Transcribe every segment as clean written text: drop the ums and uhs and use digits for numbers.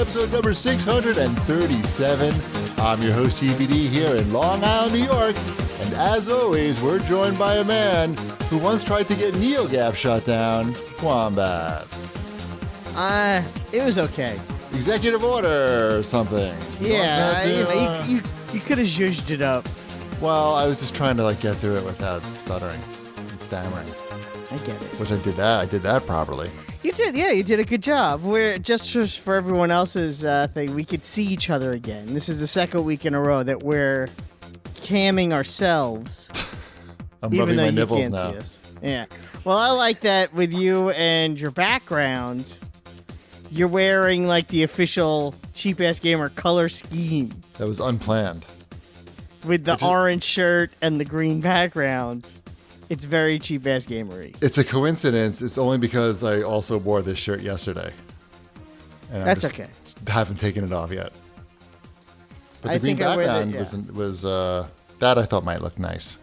episode number 637. I'm your host, GBD, here in Long Island, New York. And as always, we're joined by a man who once tried to get NeoGAF shut down, Wombat. It was okay. Executive order or something. Yeah, you could have zhuzhed it up. Well, I was just trying to get through it without stuttering and stammering. I get it. Which I did that properly. You did, yeah, you did a good job. We're just for everyone else's thing, we could see each other again. This is the second week in a row that we're camming ourselves. I'm even rubbing though my you nipples can't now. see us. Yeah. Well, I like that with you and your background. You're wearing the official Cheap Ass Gamer color scheme That was unplanned. with the orange shirt and the green background. It's very Cheap Ass Gamery. It's a coincidence. It's only because I also wore this shirt yesterday. And That's okay. Haven't taken it off yet. But I the green think I wear that, background was that I thought might look nice.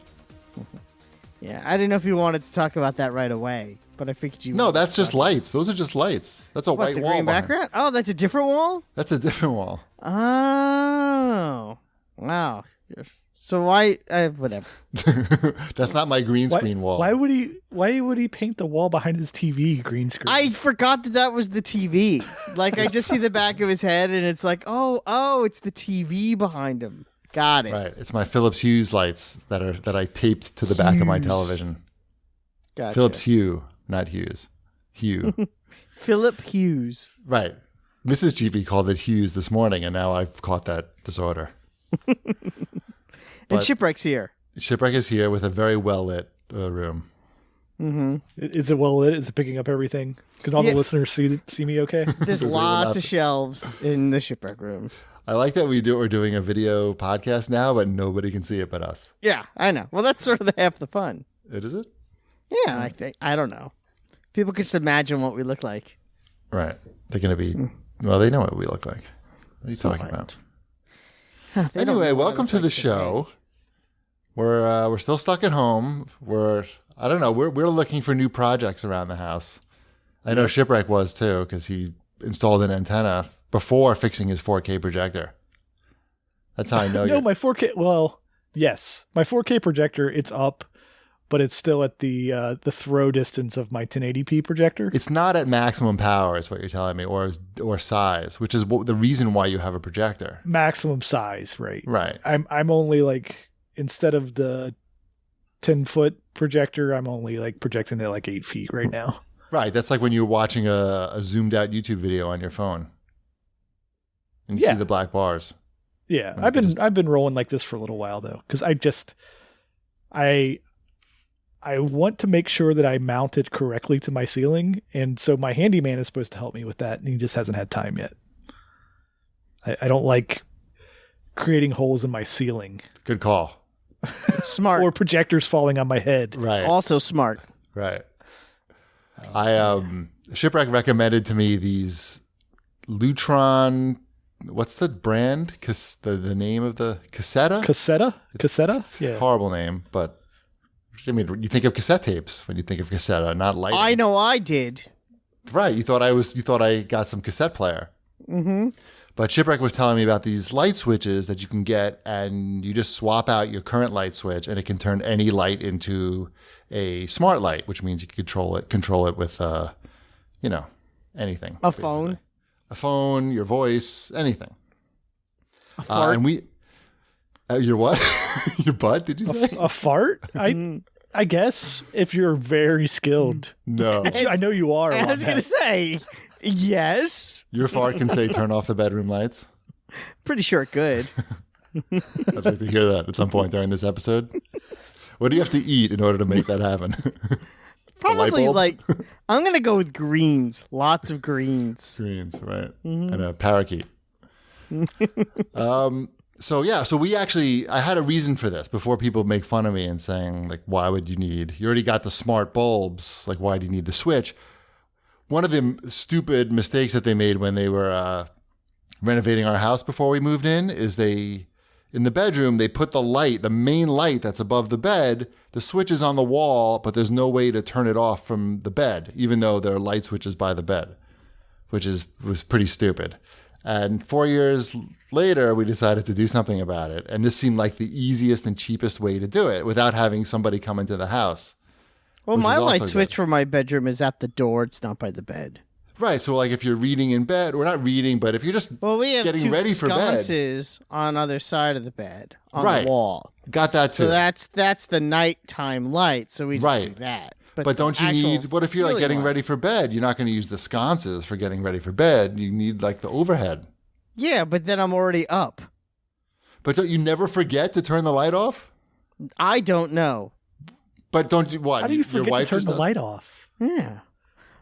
Yeah, I didn't know if you wanted to talk about that right away, but I figured you. No, that's just lights. Those are just lights. That's a What, white the wall. green behind. background? Oh, that's a different wall? That's a different wall. Oh. Wow. So why whatever. That's not my green screen wall. Why would he paint the wall behind his TV green screen? I forgot that was the TV. I just see the back of his head and it's oh, it's the TV behind him. Got it. Right. It's my Philips Hue lights that I taped to the back of my television. Gotcha. Philips Hue, not Hughes. Hue. Philip Hughes. Right. Mrs. GB called it Hughes this morning, and now I've caught that disorder. And Shipwreck's here. Shipwreck is here with a very well-lit room. Mm-hmm. Is it well lit? Is it picking up everything? Can all the listeners see me okay? There's lots of shelves in the Shipwreck room. I like that we're doing a video podcast now, but nobody can see it but us. Yeah, I know. Well, that's sort of half the fun. Is it? Yeah, I think. I don't know. People can just imagine what we look like. Right. They're going to be... Well, they know what we look like. What are you talking about? Anyway, welcome to the show. We're still stuck at home. We're looking for new projects around the house. I know Shipwreck was too, because he installed an antenna before fixing his 4K projector. That's how I know. No, my 4K. Well, yes, my 4K projector. It's up, but it's still at the throw distance of my 1080p projector. It's not at maximum power, is what you're telling me, or size, which is the reason why you have a projector. Maximum size, right? Right. I'm only instead of the 10-foot projector, I'm only projecting it 8 feet right now. Right. That's like when you're watching a zoomed out YouTube video on your phone, and you see the black bars. Yeah, I've been rolling like this for a little while though, because I want to make sure that I mount it correctly to my ceiling, and so my handyman is supposed to help me with that, and he just hasn't had time yet. I don't like creating holes in my ceiling. Good call. It's smart. Or projectors falling on my head. Right. Also smart. Right. Shipwreck recommended to me these Lutron. What's the brand? The name of the cassetta? Cassetta? Yeah. Horrible name, but I mean, you think of cassette tapes when you think of cassetta, not lighting. I know I did. Right. You thought I got some cassette player. Mm-hmm. But Shipwreck was telling me about these light switches that you can get, and you just swap out your current light switch, and it can turn any light into a smart light, which means you can control it with, anything. A phone. A phone, your voice, anything. A fart. And we, your what? Your butt? Did you say a fart? I guess if you're very skilled. No. I know you are. I was going to say, yes. Your fart can say turn off the bedroom lights. Pretty sure it could. I'd like to hear that at some point during this episode. What do you have to eat in order to make that happen? Probably I'm going to go with greens. Lots of greens. Greens, right. Mm-hmm. And a parakeet. So we actually, I had a reason for this before people make fun of me and saying, why would you already got the smart bulbs. Why do you need the switch? One of the stupid mistakes that they made when they were renovating our house before we moved in is in the bedroom, they put the main light that's above the bed, the switch is on the wall, but there's no way to turn it off from the bed, even though there are light switches by the bed, which was pretty stupid. And 4 years later, we decided to do something about it. And this seemed like the easiest and cheapest way to do it without having somebody come into the house. Well, which my is also light switch good. for my bedroom is at the door. It's not by the bed. Right. So, like, if you're reading in bed, or not reading, but if you're just Well, we have getting two ready for bed, sconces on other side of the bed on Right. the wall. got that too. So that's the nighttime light. So we just Right. do that. But the don't you actual need, what if you're like ceiling getting light- ready for bed? You're not going to use the sconces for getting ready for bed. You need like the overhead. Yeah, but then I'm already up. But don't you never forget to turn the light off? I don't know. But don't you, what? How do you your forget to wife turn just the does? light off? Yeah.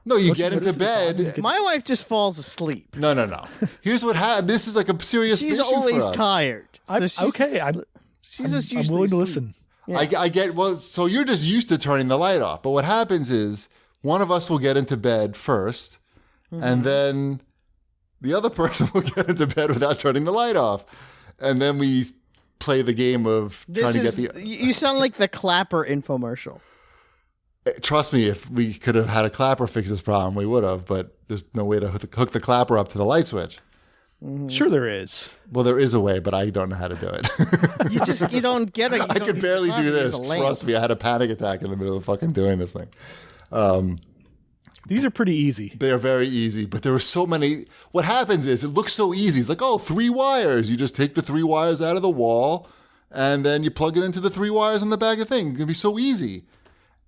No, you Don't get you into notice it's on? bed. My wife just falls asleep. No. Here's what happened. This is like a serious She's issue always for us. tired. I'm- So she's okay, I'm- she's just I'm usually willing to asleep. listen. Yeah. I get, well, so you're just used to turning the light off. But what happens is one of us will get into bed 1st, Mm-hmm. and then the other person will get into bed without turning the light off. And then we play the game of trying to get the. You sound like the Clapper infomercial. Trust me, if we could have had a clapper fix this problem, we would have. But there's no way to hook the clapper up to the light switch. Sure, there is. Well, there is a way, but I don't know how to do it. You don't get it. I could barely do this. Trust me, I had a panic attack in the middle of fucking doing this thing. These are pretty easy. They are very easy, but there are so many. What happens is it looks so easy. It's like, oh, 3 wires. You just take the 3 wires out of the wall, and then you plug it into the 3 wires on the back of the thing. It's gonna be so easy.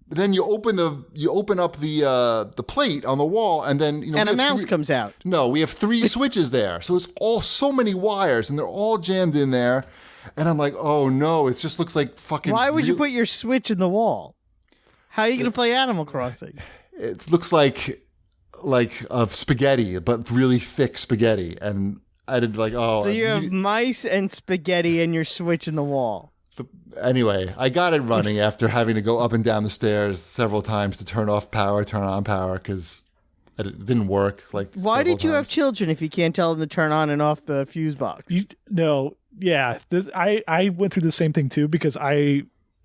But then you open up the plate on the wall, and then And we a have mouse 3 comes out. No, we have 3 switches there, so it's all so many wires, and they're all jammed in there. And I'm like, oh no, it just looks like fucking. Why would you put your switch in the wall? How are you going to play Animal Crossing? It looks like a spaghetti, but really thick spaghetti, and I did like, oh. So you have mice and spaghetti and your switch in the wall. Anyway, I got it running after having to go up and down the stairs several times to turn off power, turn on power, because it didn't work. Like, Why several did you have times. children if you can't tell them to turn on and off the fuse box? I went through the same thing too because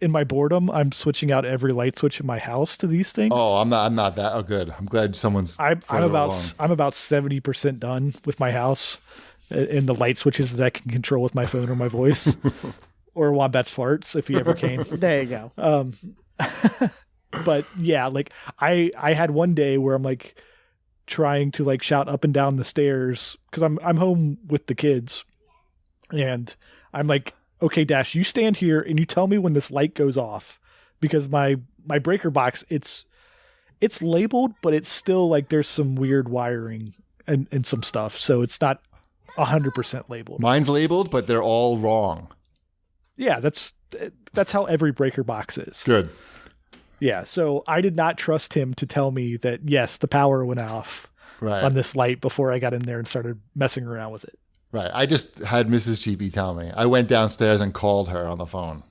in my boredom, I'm switching out every light switch in my house to these things. Oh, I'm not that. Oh, good. I'm glad someone's. I'm further about along. I'm about 70% done with my house and the light switches that I can control with my phone or my voice, or Wombat's farts if he ever came. There you go. But yeah, like I had one day where I'm like trying to like shout up and down the stairs because I'm home with the kids, and I'm like, okay, Dash, you stand here and you tell me when this light goes off, because my breaker box it's labeled, but it's still like there's some weird wiring and some stuff, so it's not 100% labeled. Mine's labeled, but they're all wrong. Yeah, that's how every breaker box is. Good. Yeah, so I did not trust him to tell me that, yes, the power went off Right. on this light before I got in there and started messing around with it. Right. I just had Mrs. Cheapy tell me. I went downstairs and called her on the phone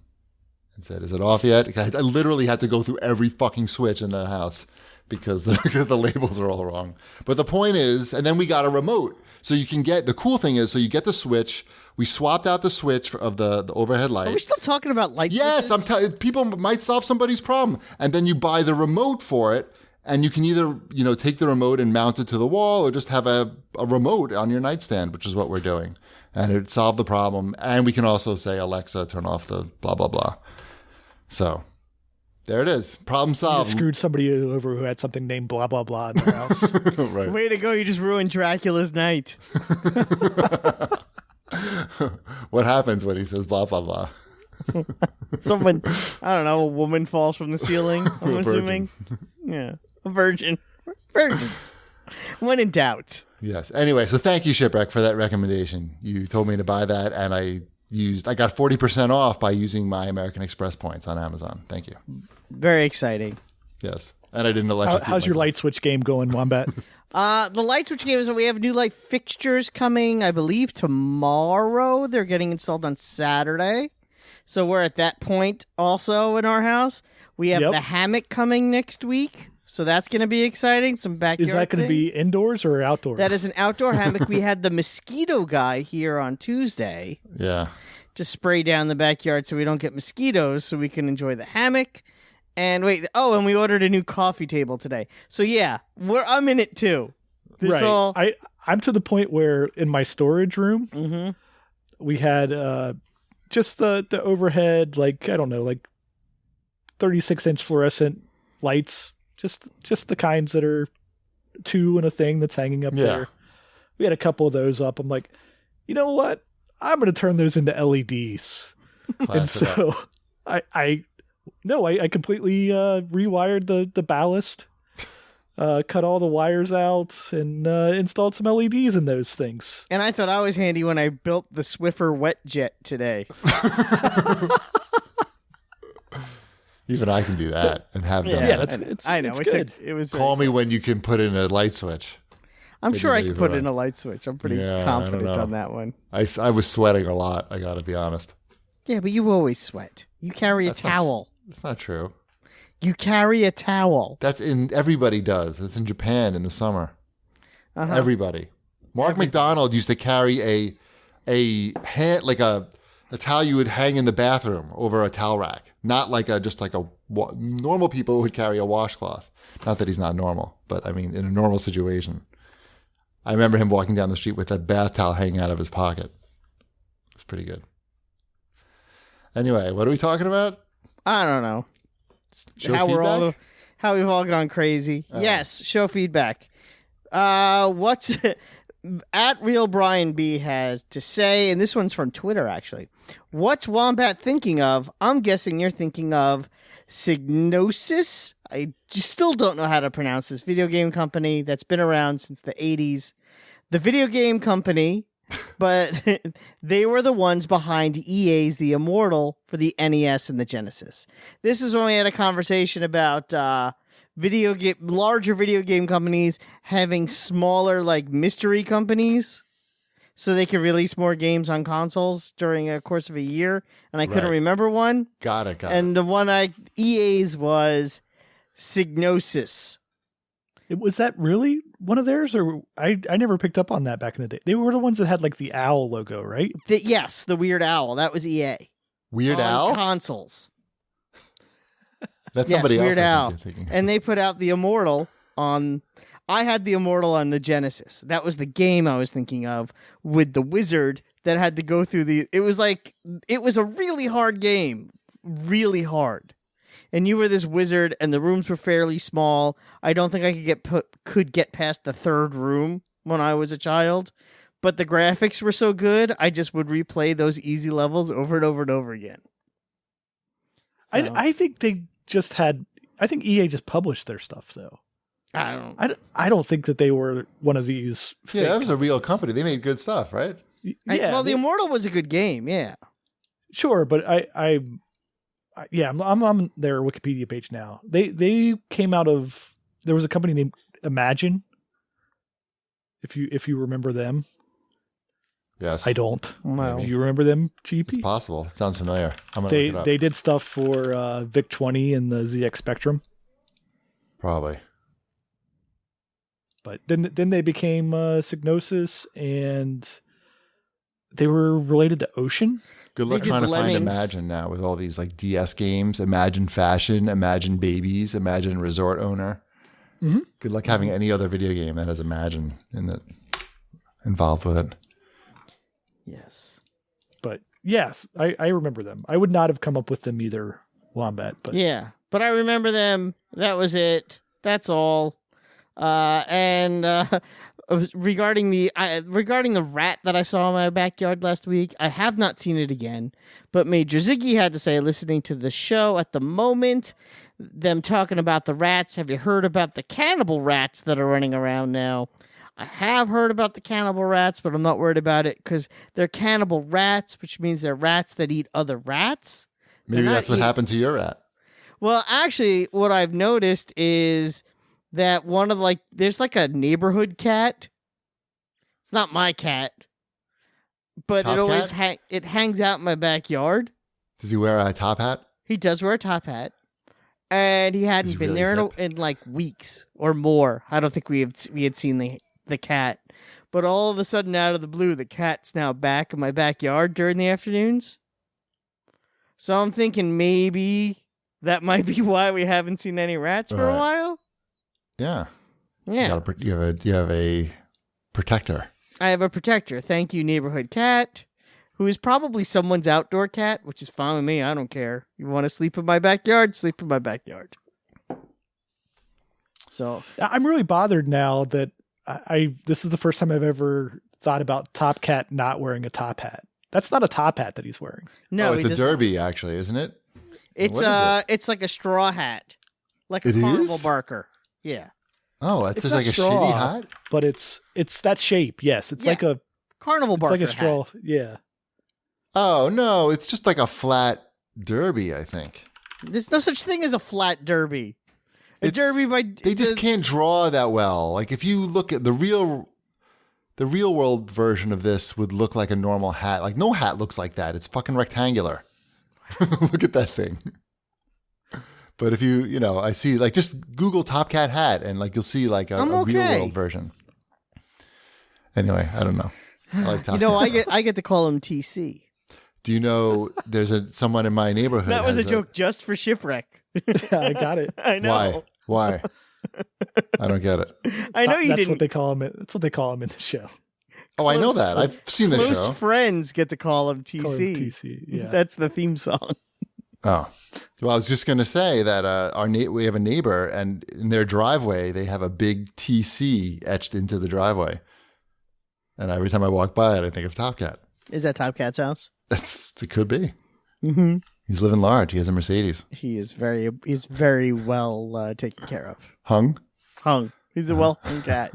and said, "Is it off yet?" I literally had to go through every fucking switch in the house because the labels are all wrong. But the point is, and then we got a remote. So you can get, the cool thing is, so you get the switch. We swapped out the switch of the overhead light. Are we still talking about light Yes, switches? people might solve somebody's problem. And then you buy the remote for it, and you can either, take the remote and mount it to the wall or just have a remote on your nightstand, which is what we're doing. And it solved the problem. And we can also say, Alexa, turn off the blah, blah, blah. So there it is. Problem You solved. screwed somebody over who had something named blah, blah, blah in their house. Right. Way to go, you just ruined Dracula's night. What happens when he says blah, blah, blah? Someone, I don't know, a woman falls from the ceiling, I'm A assuming. Yeah, a virgin. Virgins. When in doubt. Yes. Anyway, so thank you, Shipwreck, for that recommendation. You told me to buy that, and I got 40% off by using my American Express points on Amazon. Thank you. Very exciting. Yes. And I didn't electrocute How's your myself. light switch game going, Wombat? The light switch game is we have new light fixtures coming, I believe, tomorrow. They're getting installed on Saturday. So we're at that point also in our house. We have Yep. the hammock coming next week. So that's going to be exciting. Some backyard Is that going to thing. be indoors or outdoors? That is an outdoor hammock. We had the mosquito guy here on Tuesday Yeah. to spray down the backyard so we don't get mosquitoes, so we can enjoy the hammock. And we ordered a new coffee table today. So yeah, I'm in it too. This right. all- I'm to the point where in my storage room, Mm-hmm. we had just the overhead, like, I don't know, like 36-inch fluorescent lights, just the kinds that are 2 and a thing that's hanging up there. We had a couple of those up. I'm like, you know what? I'm going to turn those into LEDs. And so I completely rewired the ballast, cut all the wires out, and installed some LEDs in those things. And I thought I was handy when I built the Swiffer wet jet today. Even I can do that and have them. Yeah, I know. It's good. It was Call me when you can put in a light switch. I'm sure I could put in a light switch. I'm pretty confident I don't know. on that one. I was sweating a lot. I got to be honest. Yeah, but you always sweat. You carry a towel. That's not true. You carry a towel. Everybody does. That's in Japan in the summer. Uh-huh. Everybody. Mark McDonald used to carry a hand, like a towel you would hang in the bathroom over a towel rack. Not like normal people would carry a washcloth. Not that he's not normal, but I mean in a normal situation. I remember him walking down the street with that bath towel hanging out of his pocket. It was pretty good. Anyway, what are we talking about? I don't know. Show how feedback? How we've all gone crazy. Yes, show feedback. What's at Real Brian B has to say, and this one's from Twitter actually. What's Wombat thinking of? I'm guessing you're thinking of Psygnosis. I still don't know how to pronounce this video game company that's been around since the 80s. The video game company, but they were the ones behind EA's The Immortal for the NES and the Genesis. This is when we had a conversation about larger video game companies having smaller like mystery companies so they could release more games on consoles during a course of a year, and I couldn't remember one. Got it. And the one EA's was Psygnosis. Was that really one of theirs, or I never picked up on that back in the day? They were the ones that had like the owl logo, right? Yes, the Weird Owl. That was EA. Weird on Owl? Consoles. That's somebody else. Weird Owl. Thinking. And they put out The Immortal on... I had The Immortal on the Genesis. That was the game I was thinking of with the wizard that had to go through the... It was a really hard game. Really hard. And you were this wizard, and the rooms were fairly small. I don't think I could get past the third room when I was a child. But the graphics were so good, I just would replay those easy levels over and over and over again. So. I think they just had... I think EA just published their stuff, though. I don't think that they were one of these. Yeah, that was a real company. They made good stuff, right? The Immortal was a good game. Yeah, sure, but I'm on their Wikipedia page now. They came out of, there was a company named Imagine. If you remember them. Yes. I don't. Wow. Do you remember them, GP? It's possible. It sounds familiar. I'm gonna look it up. They did stuff for VIC-20 and the ZX Spectrum. Probably. But then they became Psygnosis, and they were related to Ocean. Good luck trying to find Imagine now with all these like DS games. Imagine Fashion, Imagine Babies, Imagine Resort Owner. Mm-hmm. Good luck having any other video game that has Imagine involved with it. Yes. But yes, I remember them. I would not have come up with them either, Wombat. But yeah, but I remember them. That was it. That's all. Regarding the rat that I saw in my backyard last week, I have not seen it again. But Major Ziggy had to say, listening to the show at the moment, them talking about the rats. Have you heard about the cannibal rats that are running around now? I have heard about the cannibal rats, but I'm not worried about it because they're cannibal rats, which means they're rats that eat other rats. Maybe that's what happened to your rat. Well, actually, what I've noticed is that there's like a neighborhood cat. It's not my cat, but Top it always cat? It hangs out in my backyard. Does he wear a top hat? He does wear a top hat, and he hadn't been really there hip? in like weeks or more. I don't think we had seen the cat, but all of a sudden, out of the blue, the cat's now back in my backyard during the afternoons. So I'm thinking maybe that might be why we haven't seen any rats for a while. Yeah. Yeah. You have a protector. I have a protector. Thank you, neighborhood cat, who is probably someone's outdoor cat, which is fine with me. I don't care. You want to sleep in my backyard? Sleep in my backyard. So I'm really bothered now that this is the first time I've ever thought about Top Cat not wearing a top hat. That's not a top hat that he's wearing. No, it's a derby, actually, isn't it? It's like a straw hat, like a carnival barker. Yeah. Oh, it's just not like a straw, shitty hat? But it's that shape. Yes, it's like a carnival barker. It's like a straw. Hat. Yeah. Oh no, it's just like a flat derby. I think there's no such thing as a flat derby. Derby they just can't draw that well. Like if you look at the real world version of this, would look like a normal hat. Like no hat looks like that. It's fucking rectangular. Look at that thing. But if I see, like, just Google Top Cat hat and, like, you'll see, like, a real world version. Anyway, I don't know. I like Top Cat. I get to call him TC. Do you know there's someone in my neighborhood? That was a joke just for Shipwreck. Yeah, I got it. I know. Why? I don't get it. I know you That's didn't. what they call him. That's what they call him in the show. Oh, I know that. I've seen the show. Close friends get to call him TC. Call him TC. Yeah. That's the theme song. Oh, well, I was just going to say that we have a neighbor, and in their driveway, they have a big TC etched into the driveway. And every time I walk by it, I think of Top Cat. Is that Top Cat's house? It could be. Mm-hmm. He's living large. He has a Mercedes. He's very well taken care of. Hung. He's a well-hung cat.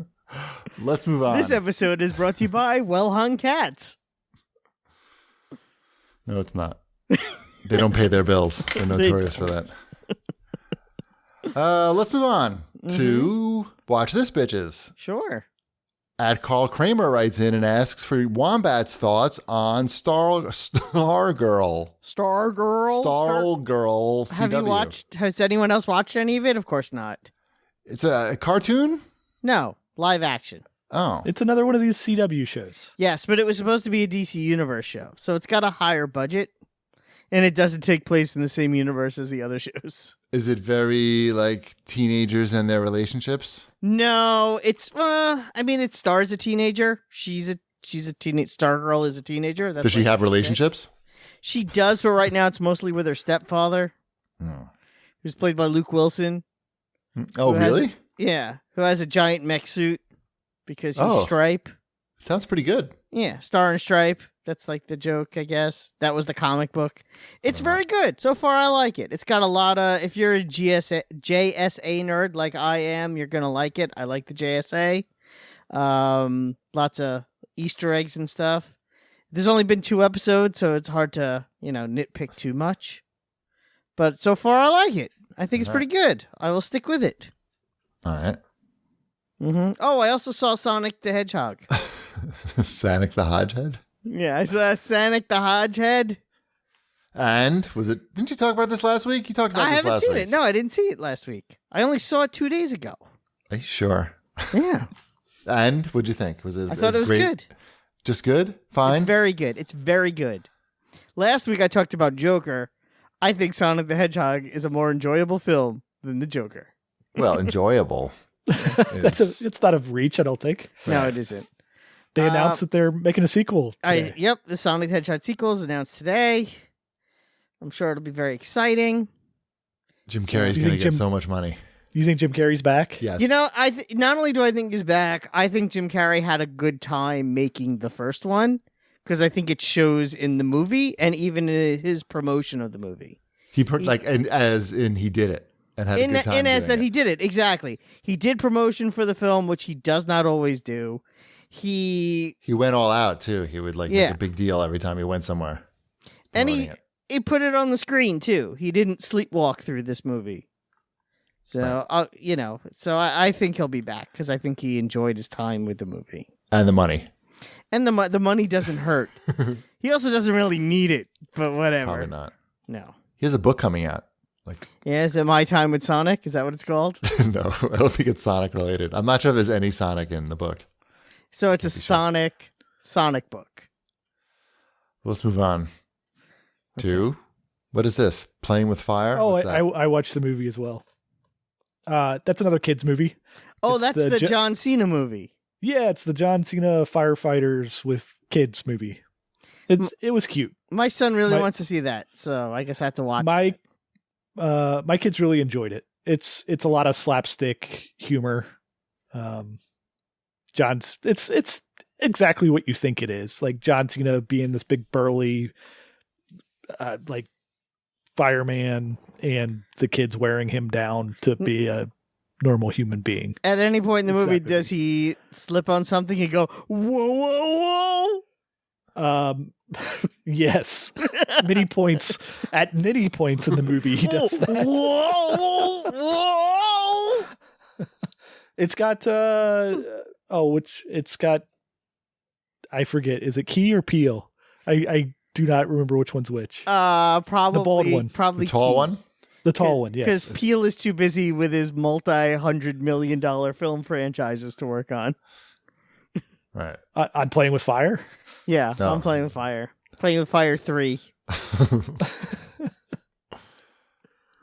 Let's move on. This episode is brought to you by well-hung cats. No, it's not. They don't pay their bills. They're notorious for that. Let's move on to Watch This, Bitches. Sure. At Carl Kramer writes in and asks for Wombat's thoughts on Stargirl. Stargirl. Have you watched? Has anyone else watched any of it? Of course not. It's a cartoon? No, live action. Oh. It's another one of these CW shows. Yes, but it was supposed to be a DC Universe show, so it's got a higher budget, and it doesn't take place in the same universe as the other shows. Is it very, like, teenagers and their relationships? No, it's, it stars a teenager. She's a teenage, Stargirl is a teenager. Does she have relationships? She does, but right now it's mostly with her stepfather, who's played by Luke Wilson. Oh, really? Who has a giant mech suit because he's Stripe. Sounds pretty good. Yeah, Star and Stripe. That's like the joke, I guess. That was the comic book. It's very good. So far, I like it. It's got a lot of, if you're a JSA nerd like I am, you're going to like it. I like the JSA. Lots of Easter eggs and stuff. There's only been 2 episodes, so it's hard to, nitpick too much. But so far, I like it. I think it's pretty good. I will stick with it. All right. Mm-hmm. Oh, I also saw Sonic the Hedgehog. Sonic the Hodgehead? Yeah, I saw Sonic the Hodgehead. And didn't you talk about this last week? You talked about this last week. I haven't seen it. No, I didn't see it last week. I only saw it 2 days ago. Are you sure? Yeah. And what'd you think? I thought it was great? good. Just good? Fine? It's very good. It's very good. Last week I talked about Joker. I think Sonic the Hedgehog is a more enjoyable film than the Joker. Well, enjoyable. It's not of reach, I don't think. No, it isn't. They announced that they're making a sequel today. The Sonic the Hedgehog sequel is announced today. I'm sure it'll be very exciting. Jim Carrey's going to get so much money. You think Jim Carrey's back? Yes. Not only do I think he's back, I think Jim Carrey had a good time making the first one because I think it shows in the movie and even in his promotion of the movie. He did it and had a good time. He did it, exactly. He did promotion for the film, which he does not always do. He went all out too. He would make a big deal every time he went somewhere. And he put it on the screen too. He didn't sleepwalk through this movie. So, I think he'll be back because I think he enjoyed his time with the movie. And the money. And the money doesn't hurt. He also doesn't really need it, but whatever. Probably not. No. He has a book coming out. Is it My Time with Sonic? Is that what it's called? No, I don't think it's Sonic related. I'm not sure if there's any Sonic in the book. So it's a Sonic book. Let's move on to, what is this? Playing with Fire? Oh, I watched the movie as well. That's another kid's movie. Oh, that's the John Cena movie. Yeah, it's the John Cena firefighters with kids movie. It was cute. My son really wants to see that, so I guess I have to watch it. My kids really enjoyed it. It's a lot of slapstick humor. It's exactly what you think it is. Like John Cena being this big burly like fireman, and the kids wearing him down to be a normal human being. At any point in the movie, does he slip on something and go, whoa, whoa, whoa? Yes. At many points in the movie, he does that. Whoa, whoa. It's got, I forget, is it Key or Peel? I do not remember which one's which. Probably the bald one. Probably the tall Key. one? The tall one, yes. Because Peel is too busy with his multi-$100 million film franchises to work on. Right. On Playing with Fire? Yeah, No. I'm Playing with Fire. Playing with Fire 3.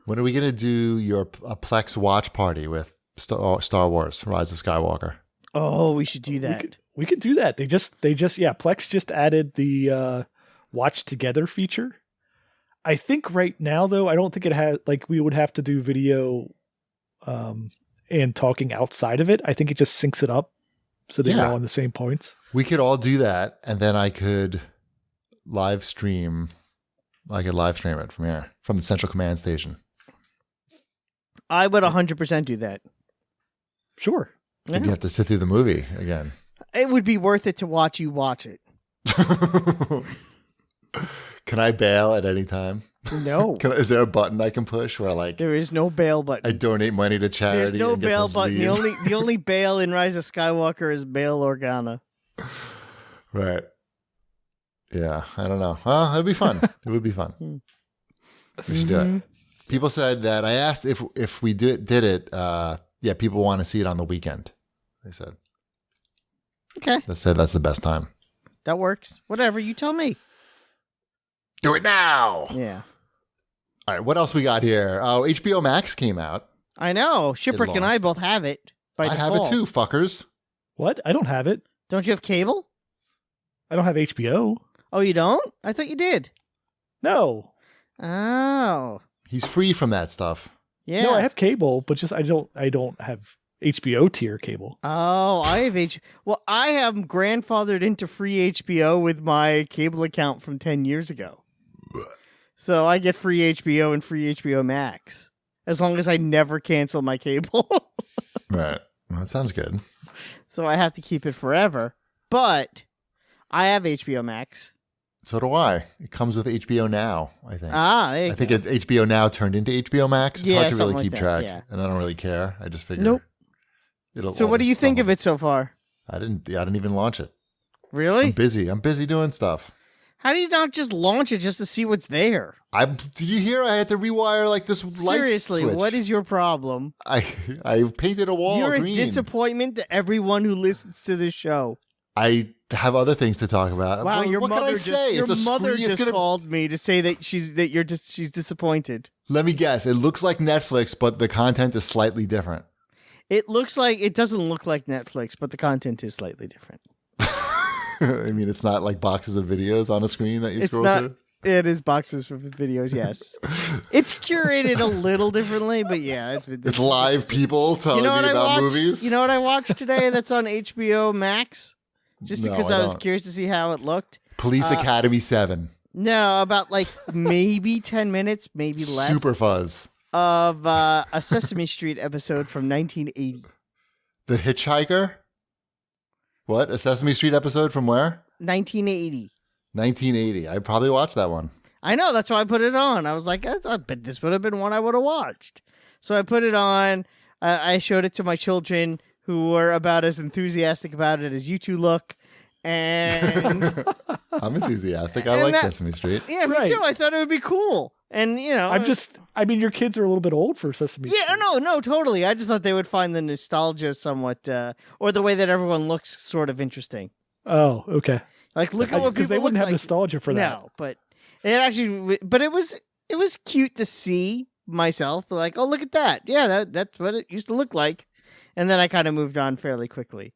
When are we going to do your Plex watch party with Star Wars, Rise of Skywalker? Oh, we should do that. We could do that. Plex just added the watch together feature. I think right now, though, I don't think it has, like, we would have to do video and talking outside of it. I think it just syncs it up so they're all on the same points. We could all do that, and then I could live stream it from here, from the Central Command Station. I would 100% do that. Sure. Yeah. You have to sit through the movie again. It would be worth it to watch you watch it. Can I bail at any time? No. Is there a button I can push where, like, There is no bail button. I donate money to charity? There's no and get bail to button. leave? The only bail in Rise of Skywalker is Bail Organa. Right. Yeah, I don't know. Well, it'd be fun. It would be fun. We should do it. People said that, I asked if we did it, people want to see it on the weekend. They said. Okay. They said that's the best time. That works. Whatever, you tell me. Do it now. Yeah. All right, what else we got here? Oh, HBO Max came out. I know. Shipwreck and I both have it by I default. have it too, fuckers. What? I don't have it. Don't you have cable? I don't have HBO. Oh, you don't? I thought you did. No. Oh. He's free from that stuff. Yeah. No, I have cable, but just I don't have HBO tier cable. Oh, I have Well, I am grandfathered into free HBO with my cable account from 10 years ago. So I get free HBO and free HBO Max as long as I never cancel my cable. Right. Well, that sounds good. So I have to keep it forever. But I have HBO Max. So do I. It comes with HBO Now, I think. There you I think go. HBO Now turned into HBO Max. It's Yeah, hard to really something keep like track. that, yeah. And I don't really care. I just figure Nope. it'll So what do you think of it? it so far? I didn't even launch it. Really? I'm busy doing stuff. How do you not just launch it just to see what's there? Did you hear I had to rewire like this light Seriously, switch? what is your problem? I painted a wall You're green. a disappointment to everyone who listens to this show. I have other things to talk about. Wow, What, your what mother can I just say? your It's a mother screen. It's just gonna... called me to say that she's disappointed. Let me guess. It looks like Netflix, but the content is slightly different. It doesn't look like Netflix, but the content is slightly different. I mean, it's not like boxes of videos on a screen that you scroll through. It is boxes of videos, yes. It's curated a little differently, but yeah, It's live people telling me about movies. You know what I watched today that's on HBO Max? Just No, because I I was don't. curious to see how it looked. Police Academy 7. No, about like maybe 10 minutes, maybe less. Super Fuzz. Of a Sesame Street episode from 1980. The Hitchhiker? What? A Sesame Street episode from where? 1980. 1980. I probably watched that one. I know, that's why I put it on. I was like, I bet this would have been one I would have watched. So I put it on. I showed it to my children who were about as enthusiastic about it as you two look. And I'm enthusiastic. I like Sesame Street. yeah, me Right. too. I thought it would be cool. And, you know. I mean, your kids are a little bit old for Sesame Street. Yeah, no, totally. I just thought they would find the nostalgia somewhat, or the way that everyone looks sort of interesting. Oh, okay. Like, look at what people Because they wouldn't look have like. nostalgia for that. No, but it was cute to see myself. Like, oh, look at that. Yeah, that's what it used to look like. And then I kind of moved on fairly quickly.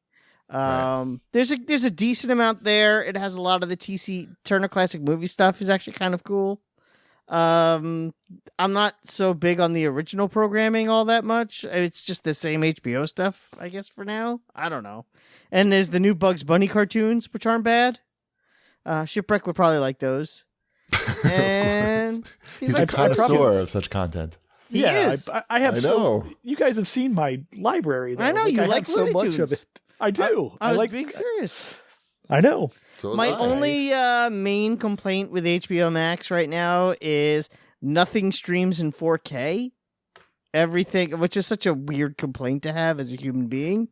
There's a decent amount there. It has a lot of the TC Turner Classic Movie stuff is actually kind of cool. I'm not so big on the original programming all that much. It's just the same HBO stuff, I guess, for now. I don't know. And there's the new Bugs Bunny cartoons, which aren't bad. Shipwreck would probably like those. And he's a connoisseur of such content. He is. I have I so. know. You guys have seen my library. Though. I know you I like have so Looney much Tunes. of it. I do. I was like being serious. I know. So My is I. only main complaint with HBO Max right now is nothing streams in 4K. Everything, which is such a weird complaint to have as a human being,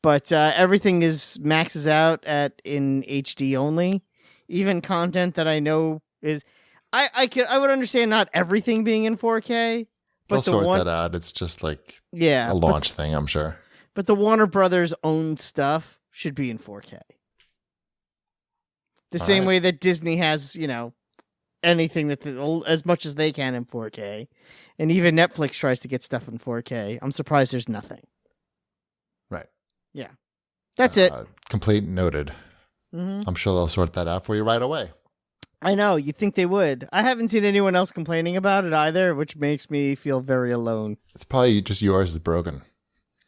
but everything maxes out in HD only. Even content that I know is, I would understand not everything being in 4K, but They'll sort that out. It's just like a launch thing, I'm sure. But the Warner Brothers owned stuff should be in 4K. The same way that Disney has, anything that as much as they can in 4K. And even Netflix tries to get stuff in 4K. I'm surprised there's nothing. Right. Yeah. That's it. Complete noted. Mm-hmm. I'm sure they'll sort that out for you right away. I know. You'd think they would. I haven't seen anyone else complaining about it either, which makes me feel very alone. It's probably just yours is broken.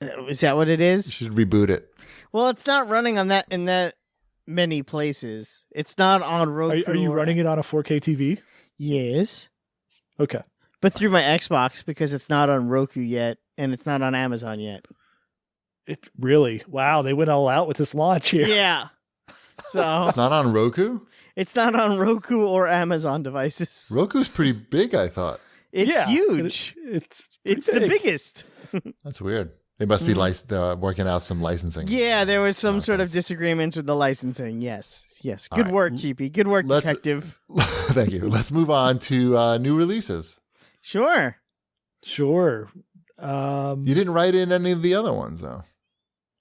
Is that what it You is? should reboot it. Well, it's not running on that in that many places. It's not on Roku. Are you running it on a 4K TV? Yes. Okay. But through my Xbox because it's not on Roku yet and it's not on Amazon yet. It really, wow, they went all out with this launch here. Yeah. So It's not on Roku? it's not on Roku or Amazon devices. Roku's pretty big, I thought. It's Yeah, huge. It's It's the biggest. That's weird. They must be working out some licensing. Yeah, there was some sort of disagreements with the licensing. Yes. Good work, Cheapy. Good work, detective. Thank you. Let's move on to new releases. Sure. Sure. You didn't write in any of the other ones, though.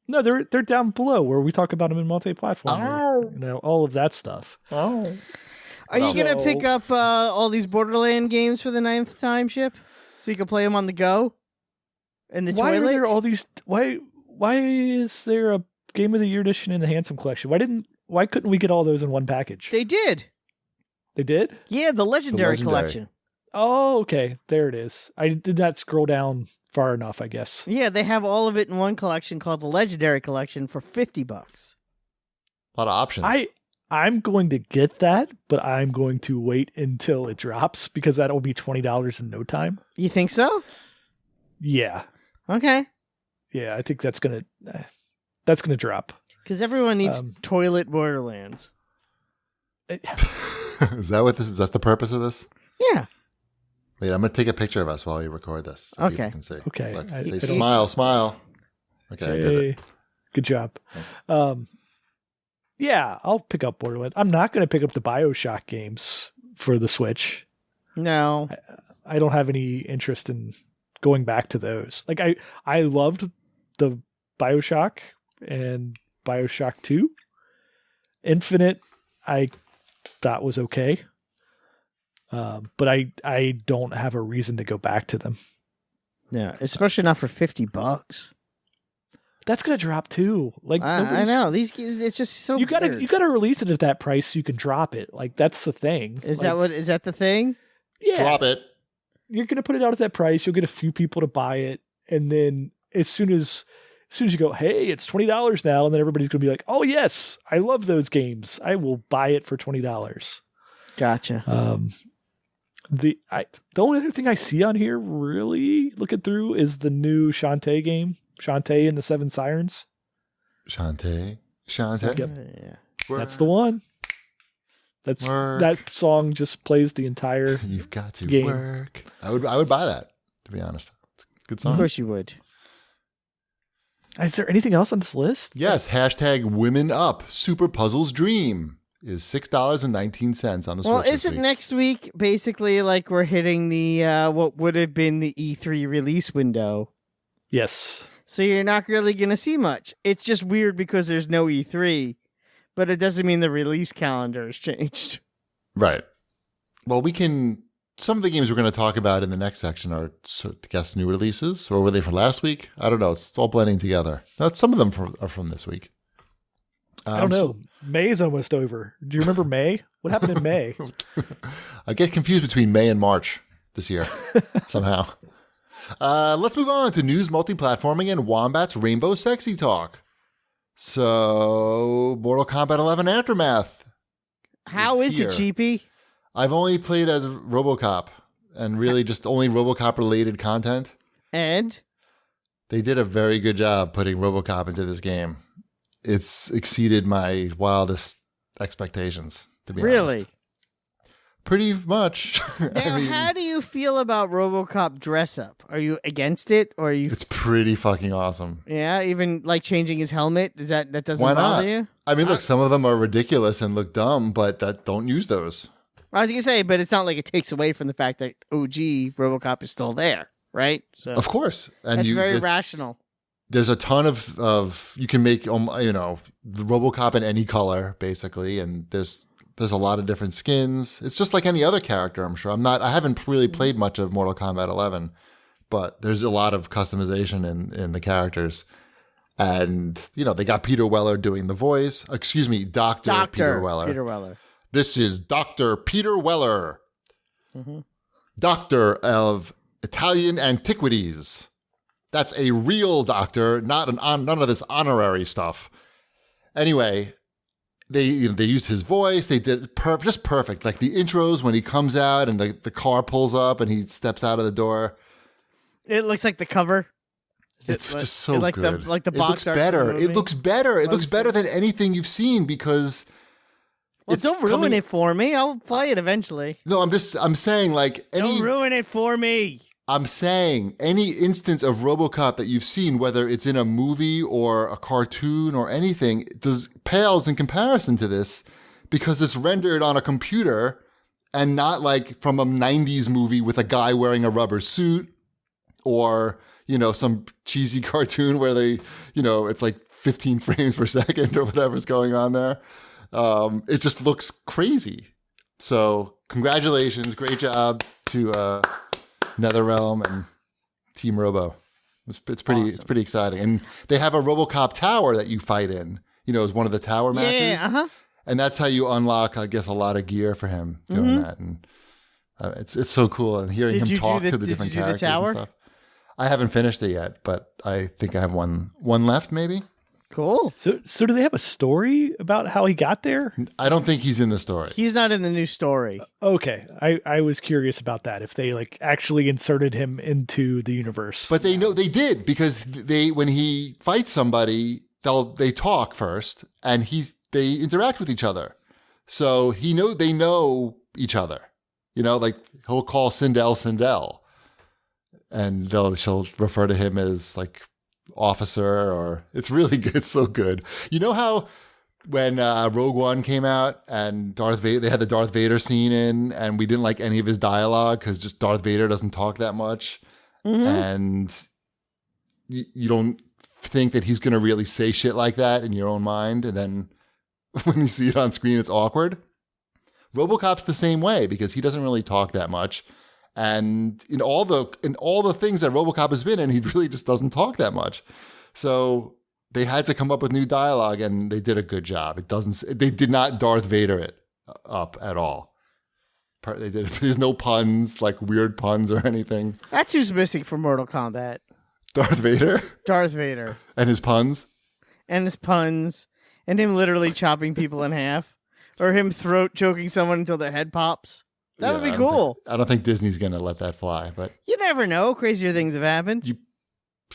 No, they're down below where we talk about them in multi-platform. Oh. All of that stuff. Oh. Are you going to pick up all these Borderland games for the 9th time, Ship? So you can play them on the go? In the Why toilet? are there all these? Why is there a Game of the Year edition in the Handsome collection? Why couldn't we get all those in one package? They did. They did? Yeah, the Legendary Legendary. Collection. Oh, okay. There it is. I did not scroll down far enough, I guess. Yeah, they have all of it in one collection called the Legendary Collection for $50. A lot of options. I'm going to get that, but I'm going to wait until it drops because that'll be $20 in no time. You think so? Yeah. Okay. Yeah, I think that's gonna drop. Because everyone needs toilet Borderlands. Is that the purpose of this? Yeah. Wait, I'm going to take a picture of us while you record this. So Okay. people can see. Okay. Look, I say don't- smile. Okay, I did it. Good job. Thanks. Yeah, I'll pick up Borderlands. I'm not going to pick up the BioShock games for the Switch. No. I don't have any interest in going back to those. Like I loved the BioShock and BioShock 2. Infinite I thought was okay. But I don't have a reason to go back to them. Yeah, especially not for $50. That's gonna drop too. Like I know these. It's just so. you gotta weird. you gotta release it at that price so you can drop it. Like that's the thing. Is Like, that the thing? Yeah, Drop it. you're gonna put it out at that price. You'll get a few people to buy it, and then as soon as you go, hey, it's $20 now, and then everybody's gonna be like, oh yes, I love those games. I will buy it for $20. Gotcha. The only other thing I see on here really looking through is the new Shantae game, Shantae and the Seven Sirens. Shantae. Yep. Yeah. That's the one. That song just plays the entire. You've got to game. work. I would buy that, to be honest. It's a good song. Of course you would. Is there anything else on this list? Yes, hashtag Women Up Super Puzzles Dream is $6.19 on the Well, Switch. isn't next week basically like we're hitting the what would have been the E3 release window? Yes. So you're not really going to see much. It's just weird because there's no E3, but it doesn't mean the release calendar has changed. Right. Well, some of the games we're going to talk about in the next section are, I guess, new releases, or were they from last week? I don't know. It's all blending together. Some of them are from this week. I don't know. May's almost over. Do you remember May? What happened in May? I get confused between May and March this year somehow. Let's move on to news, multi-platforming, and Wombat's Rainbow Sexy Talk. So, Mortal Kombat 11 Aftermath. How is it, Cheapy? I've only played as RoboCop and really just only RoboCop related content. And? They did a very good job putting RoboCop into this game. It's exceeded my wildest expectations, to be honest. Really? Pretty much. Now, how do you feel about RoboCop dress up? Are you against it, or are you? It's pretty fucking awesome. Yeah, even like changing his helmet. Is that doesn't Why bother not? you? I mean, look, some of them are ridiculous and look dumb, but don't use those. I was gonna say, but it's not like it takes away from the fact that OG RoboCop is still there, right? So Of course, and that's very rational. There's a ton of you can make the RoboCop in any color basically, and there's a lot of different skins. It's just like any other character, I'm sure. I haven't really played much of Mortal Kombat 11, but there's a lot of customization in the characters. And they got Peter Weller doing the voice. Excuse me, Dr. Peter Weller. Peter Weller. This is Dr. Peter Weller, Doctor of Italian Antiquities. That's a real doctor, none of this honorary stuff. Anyway, they used his voice. They did just perfect. Like the intros when he comes out and the car pulls up and he steps out of the door. It looks like the cover. It's just so like good. The box art. It looks better. It looks better than anything you've seen because. Well, don't ruin it for me. I'll play it eventually. No, I'm saying like don't ruin it for me. I'm saying any instance of RoboCop that you've seen, whether it's in a movie or a cartoon or anything, pales in comparison to this because it's rendered on a computer and not like from a 90s movie with a guy wearing a rubber suit or, some cheesy cartoon where they, it's like 15 frames per second or whatever's going on there. It just looks crazy. So congratulations. Great job to NetherRealm and Team Robo. It's pretty exciting. And they have a RoboCop tower that you fight in, as one of the tower matches. Yeah, And that's how you unlock, I guess, a lot of gear for him doing that. And it's so cool. And hearing him talk to the different characters and stuff. I haven't finished it yet, but I think I have one left maybe. Cool. So do they have a story about how he got there? I don't think he's in the story. He's not in the new story. Okay. I was curious about that, if they like actually inserted him into the universe. But they did because when he fights somebody, they talk first and they interact with each other. So they know each other. Like he'll call Sindel. And she'll refer to him as like officer, or it's really good. It's so good. You know how when Rogue One came out and they had the Darth Vader scene in, and we didn't like any of his dialogue because just Darth Vader doesn't talk that much, and you don't think that he's going to really say shit like that in your own mind, and then when you see it on screen, it's awkward. RoboCop's the same way because he doesn't really talk that much. And in all the things that RoboCop has been in, he really just doesn't talk that much. So they had to come up with new dialogue, and they did a good job. They did not Darth Vader it up at all. There's no puns, like weird puns or anything. That's who's missing from Mortal Kombat. Darth Vader? Darth Vader. And his puns? And him literally chopping people in half. Or him throat choking someone until their head pops. That would be cool. I don't think Disney's going to let that fly, but... You never know. Crazier things have happened. You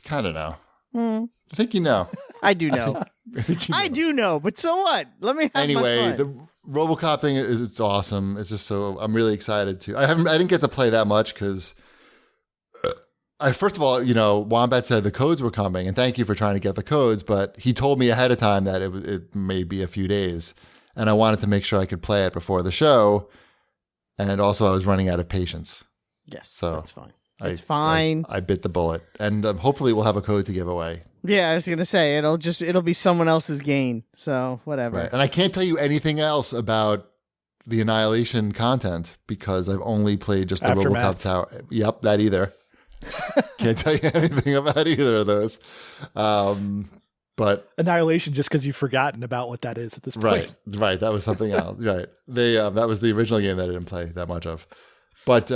kind of know. I think you know. I do know. I think you know. I do know, but so what? Let me have Anyway, my fun. the RoboCop thing it's awesome. It's just so... I'm really excited to... I didn't get to play that much because... First of all, Wombat said the codes were coming, and thank you for trying to get the codes, but he told me ahead of time that it may be a few days, and I wanted to make sure I could play it before the show. And also, I was running out of patience. Yes, so that's fine. It's fine. I bit the bullet, and hopefully, we'll have a code to give away. Yeah, I was gonna say it'll be someone else's gain. So whatever. Right. And I can't tell you anything else about the Annihilation content because I've only played just the Aftermath. RoboCop tower. Yep, that either. Can't tell you anything about either of those. But Annihilation, just because you've forgotten about what that is at this point. Right. That was something else. Right. They that was the original game that I didn't play that much of. But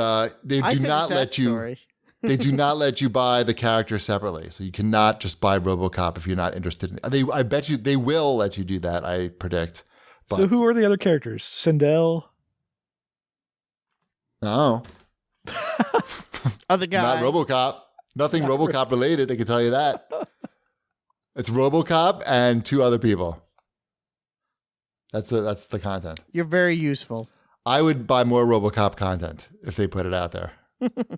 they do not let you. Story. They do not let you buy the character separately, so you cannot just buy RoboCop if you're not interested. I bet you they will let you do that. I predict. But, so who are the other characters? Sindel. No. Other guy. Not RoboCop. Nothing RoboCop related. I can tell you that. It's RoboCop and 2 other people. That's the content. You're very useful. I would buy more RoboCop content if they put it out there.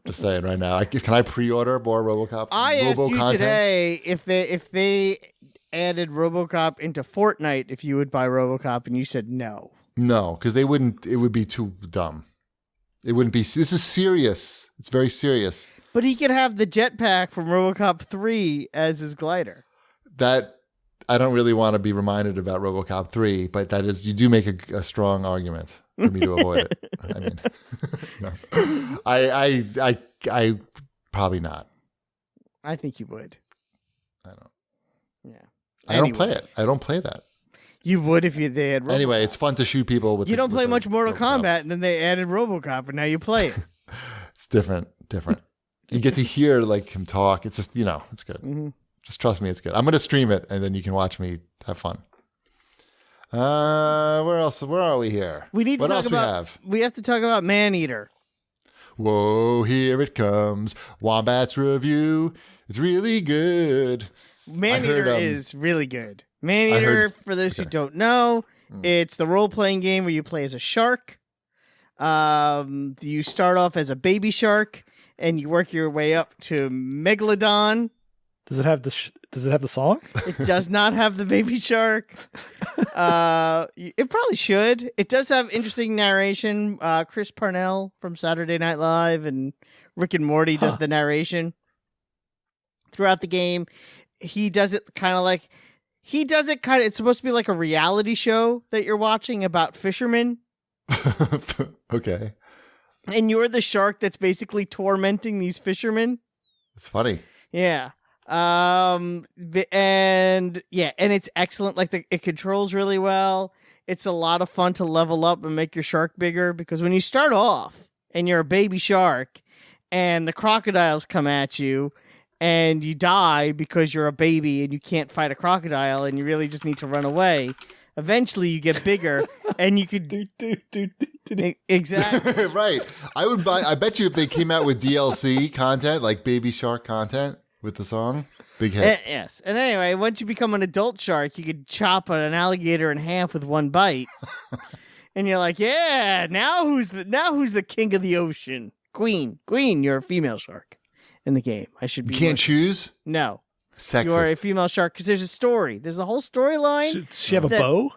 Just saying right now. Can I pre-order more RoboCop? I asked you content? today if they added RoboCop into Fortnite, if you would buy RoboCop, and you said no. No, because they wouldn't. It would be too dumb. It wouldn't be. This is serious. It's very serious. But he could have the jetpack from RoboCop 3 as his glider. That I don't really want to be reminded about RoboCop 3, but that is, you do make a strong argument for me to avoid it. I mean, no. I probably not. I think you would. I don't. Yeah. I don't play it. I don't play that. You would if they had RoboCop. Anyway, it's fun to shoot people with. You don't play much Mortal Kombat, and then they added RoboCop, and now you play it. It's different. You get to hear like him talk. It's just, it's good. Mm-hmm. Just trust me, it's good. I'm going to stream it, and then you can watch me have fun. Where else? Where are we here? We need to what talk else about, we have? We have to talk about Maneater. Whoa, here it comes. Wombat's review. It's really good. Maneater is really good. Maneater, for those who don't know, it's the role-playing game where you play as a shark. You start off as a baby shark, and you work your way up to Megalodon. Does it have the song? It does not have the baby shark. It probably should. It does have interesting narration. Chris Parnell from Saturday Night Live and Rick and Morty does the narration throughout the game. He does it kind of like it's supposed to be like a reality show that you're watching about fishermen. Okay. And you're the shark that's basically tormenting these fishermen. It's funny. Yeah. And it's excellent. Like it controls really well. It's a lot of fun to level up and make your shark bigger, because when you start off and you're a baby shark and the crocodiles come at you and you die because you're a baby and you can't fight a crocodile and you really just need to run away. Eventually you get bigger and you could exactly. Right. I bet you if they came out with DLC content, like baby shark content with the song, big hit. Yes. And anyway, once you become an adult shark, you could chop an alligator in half with one bite. And you're like, yeah, now who's the king of the ocean? Queen, you're a female shark in the game. I should be. You can't choose? No. Sexist. You are a female shark because there's a story. There's a whole storyline. Does she have a bow?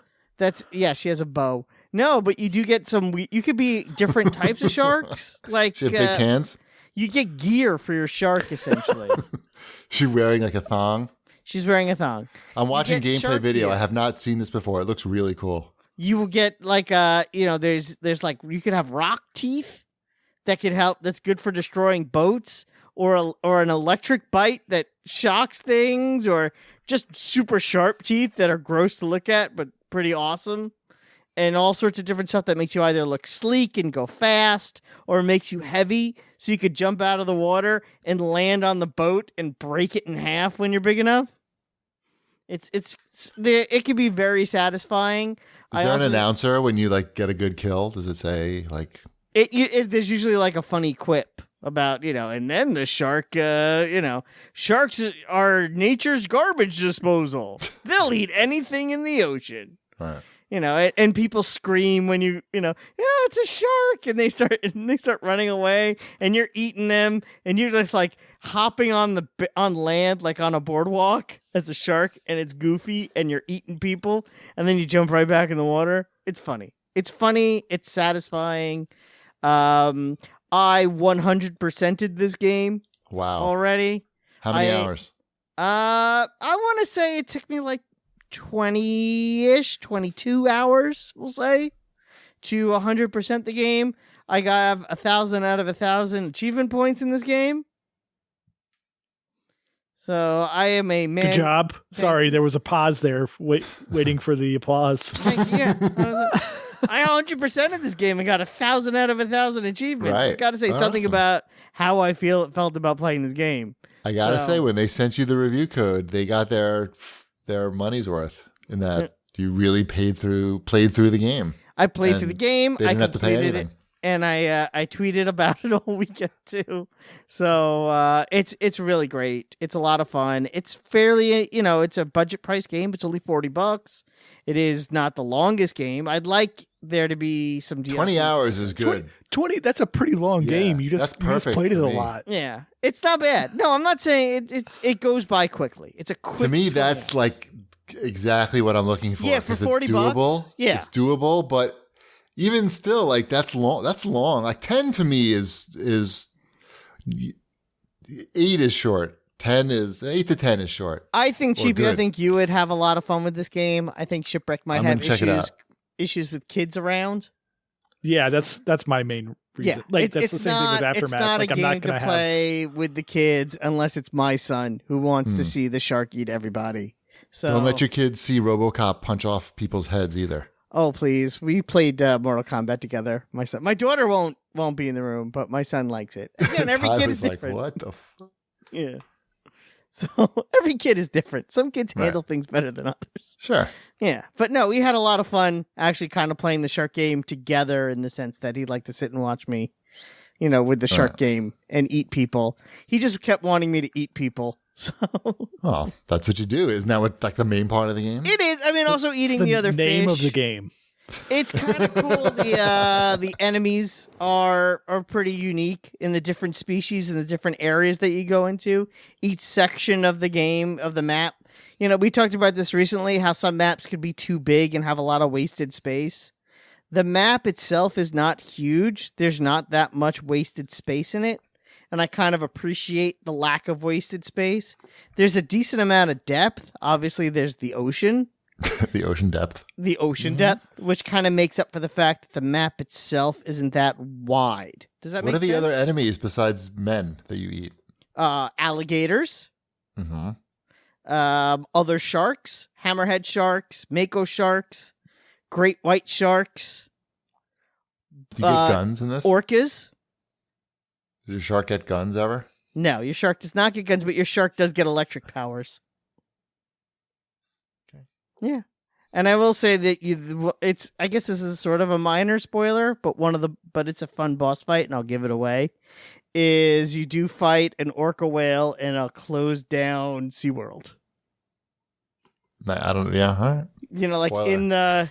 She has a bow. No, but you do get you could be different types of sharks. Like she have big hands? You get gear for your shark, essentially. She's wearing like a thong? She's wearing a thong. I'm watching gameplay video. Gear. I have not seen this before. It looks really cool. You will get like there's like you could have rock teeth that could help. That's good for destroying boats, or an electric bite that shocks things, or just super sharp teeth that are gross to look at but pretty awesome, and all sorts of different stuff that makes you either look sleek and go fast, or makes you heavy so you could jump out of the water and land on the boat and break it in half when you're big enough. It can be very satisfying. Is there an announcer when you like get a good kill? Does it say like there's usually like a funny quip about, and then the shark, sharks are nature's garbage disposal. They'll eat anything in the ocean. Right. And people scream when yeah, it's a shark, and they start running away, and you're eating them, and you're just like hopping on land like on a boardwalk as a shark, and it's goofy, and you're eating people, and then you jump right back in the water. It's funny. It's satisfying. I 100%ed this game. Wow. Already. How many hours? I want to say it took me like 20-ish, 22 hours, we'll say, to 100% the game. I got 1,000 out of 1,000 achievement points in this game. So I am a man. Good job. Sorry, there was a pause there, waiting for the applause. Thank you. I 100% of this game and got 1,000 out of 1,000 achievements. Right. It's got to say something about how I felt about playing this game. I gotta say, when they sent you the review code, they got their money's worth in that you really played through the game. I played through the game. They didn't have to pay anything. And I tweeted about it all weekend too. So it's really great. It's a lot of fun. It's fairly, it's a budget price game. It's only $40. It is not the longest game. I'd like there to be some DLC. 20 hours is good. 20, that's a pretty long game. You just played it a lot. Yeah. It's not bad. No, I'm not saying it goes by quickly. It's a quick. To me, that's like exactly what I'm looking for. Yeah, for $40. It's doable. Yeah. It's doable, but even still, like that's long. Like 10 to me is 8 is short. 8 to 10 is short. I think Cheapy, I think you would have a lot of fun with this game. I think Shipwreck might have issues with kids around. Yeah, that's my main reason. Yeah, that's the same thing with Aftermath. It's not a game to play with the kids unless it's my son who wants to see the shark eat everybody. So don't let your kids see RoboCop punch off people's heads either. Oh, please. We played Mortal Kombat together. My daughter won't be in the room, but my son likes it. Again, every kid is different. What the fuck? Yeah. So every kid is different. Some kids handle things better than others. Sure. Yeah. But no, we had a lot of fun actually kind of playing the shark game together in the sense that he'd like to sit and watch me, with the shark game and eat people. He just kept wanting me to eat people. So oh, that's what you do. Isn't that what the main part of the game? It is. I mean, also eating the other name fish. of the game. It's kind of cool. The enemies are pretty unique in the different species and the different areas that you go into. Each section of the game, of the map. We talked about this recently, how some maps could be too big and have a lot of wasted space. The map itself is not huge. There's not that much wasted space in it. And I kind of appreciate the lack of wasted space. There's a decent amount of depth. Obviously, there's the ocean. The ocean depth. The ocean depth, which kind of makes up for the fact that the map itself isn't that wide. Does that make sense? What are the other enemies besides men that you eat? Alligators. Mm-hmm. Other sharks. Hammerhead sharks. Mako sharks. Great white sharks. Do you get guns in this? Orcas. Does your shark get guns ever? No, your shark does not get guns, but your shark does get electric powers. Okay. Yeah. And I will say that I guess this is sort of a minor spoiler, but but it's a fun boss fight, and I'll give it away, is you do fight an orca whale in a closed down SeaWorld. I don't, yeah, all right. Like spoiler.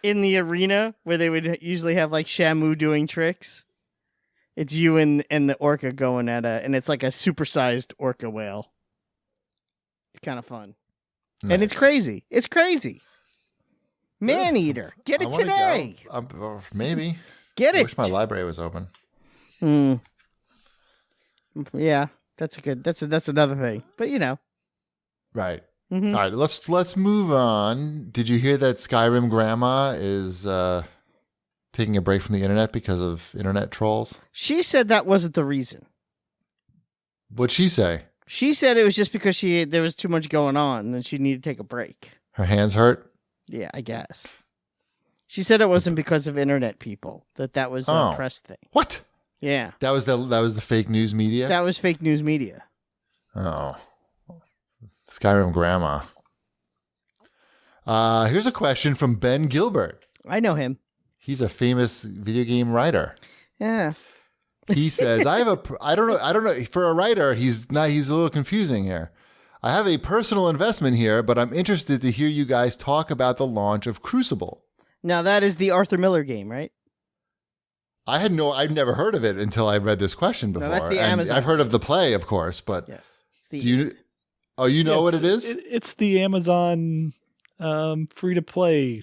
in the arena where they would usually have like Shamu doing tricks. It's you and the orca going at and it's like a supersized orca whale. It's kind of fun. Nice. And it's crazy. It's crazy. Man-eater. Get it today. Maybe. Get it. I wish my library was open. Yeah, that's another thing. But Right. Mm-hmm. All right, let's move on. Did you hear that Skyrim Grandma is taking a break from the internet because of internet trolls? She said that wasn't the reason. What'd she say? She said it was just because there was too much going on and she needed to take a break. Her hands hurt? Yeah, I guess. She said it wasn't because of internet people, that was a press thing. What? Yeah. That was the fake news media? That was fake news media. Oh. Skyrim Grandma. Here's a question from Ben Gilbert. I know him. He's a famous video game writer. Yeah. He says, I don't know. For a writer, he's a little confusing here. I have a personal investment here, but I'm interested to hear you guys talk about the launch of Crucible. Now that is the Arthur Miller game, right? I'd never heard of it until I read this question before. No, that's the Amazon. I've heard of the play, of course, but yes. you know what it is? It's the Amazon free to play.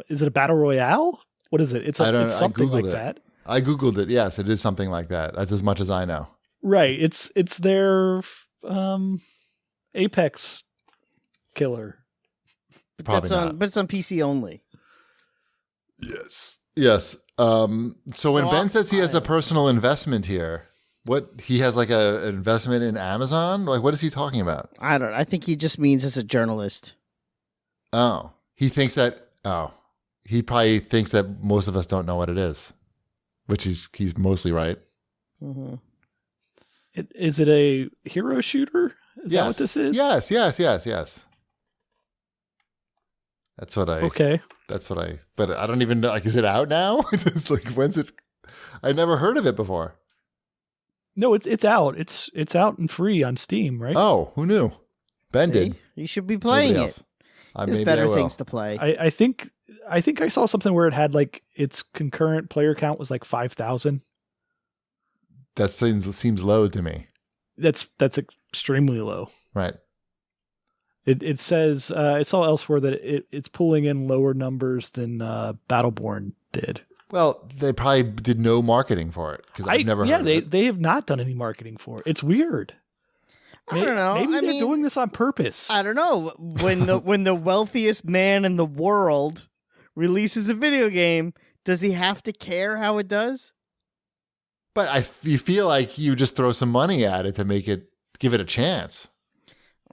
Is it a battle royale? What is it? It's something like that. I Googled it. Yes, it is something like that. That's as much as I know. Right. It's their Apex killer. But it's on PC only. Yes. So when Ben says he has a personal investment here, What, he has like an investment in Amazon? Like, what is he talking about? I don't know. I think he just means as a journalist. Oh, he thinks that. Oh, he probably thinks that most of us don't know what it is, which he's mostly right. Mm-hmm. Is it a hero shooter? Is that what this is? Yes. That's what I. Okay. That's what I. But I don't even know. Like, is it out now? It's like, when's it? I never heard of it before. No, it's out. It's out and free on Steam, right? Oh, who knew? Ben did. You should be playing Nobody it. else. There's Maybe better I will. things to play. I think I saw something where it had like its concurrent player count was like 5,000. That seems low to me. That's extremely low. Right. It says I saw elsewhere that it's pulling in lower numbers than Battleborn did. Well, they probably did no marketing for it because I've never heard of it. They have not done any marketing for it. It's weird. I don't know. Maybe they're doing this on purpose. I don't know. When the wealthiest man in the world releases a video game, does he have to care how it does? But you feel like you just throw some money at it to give it a chance.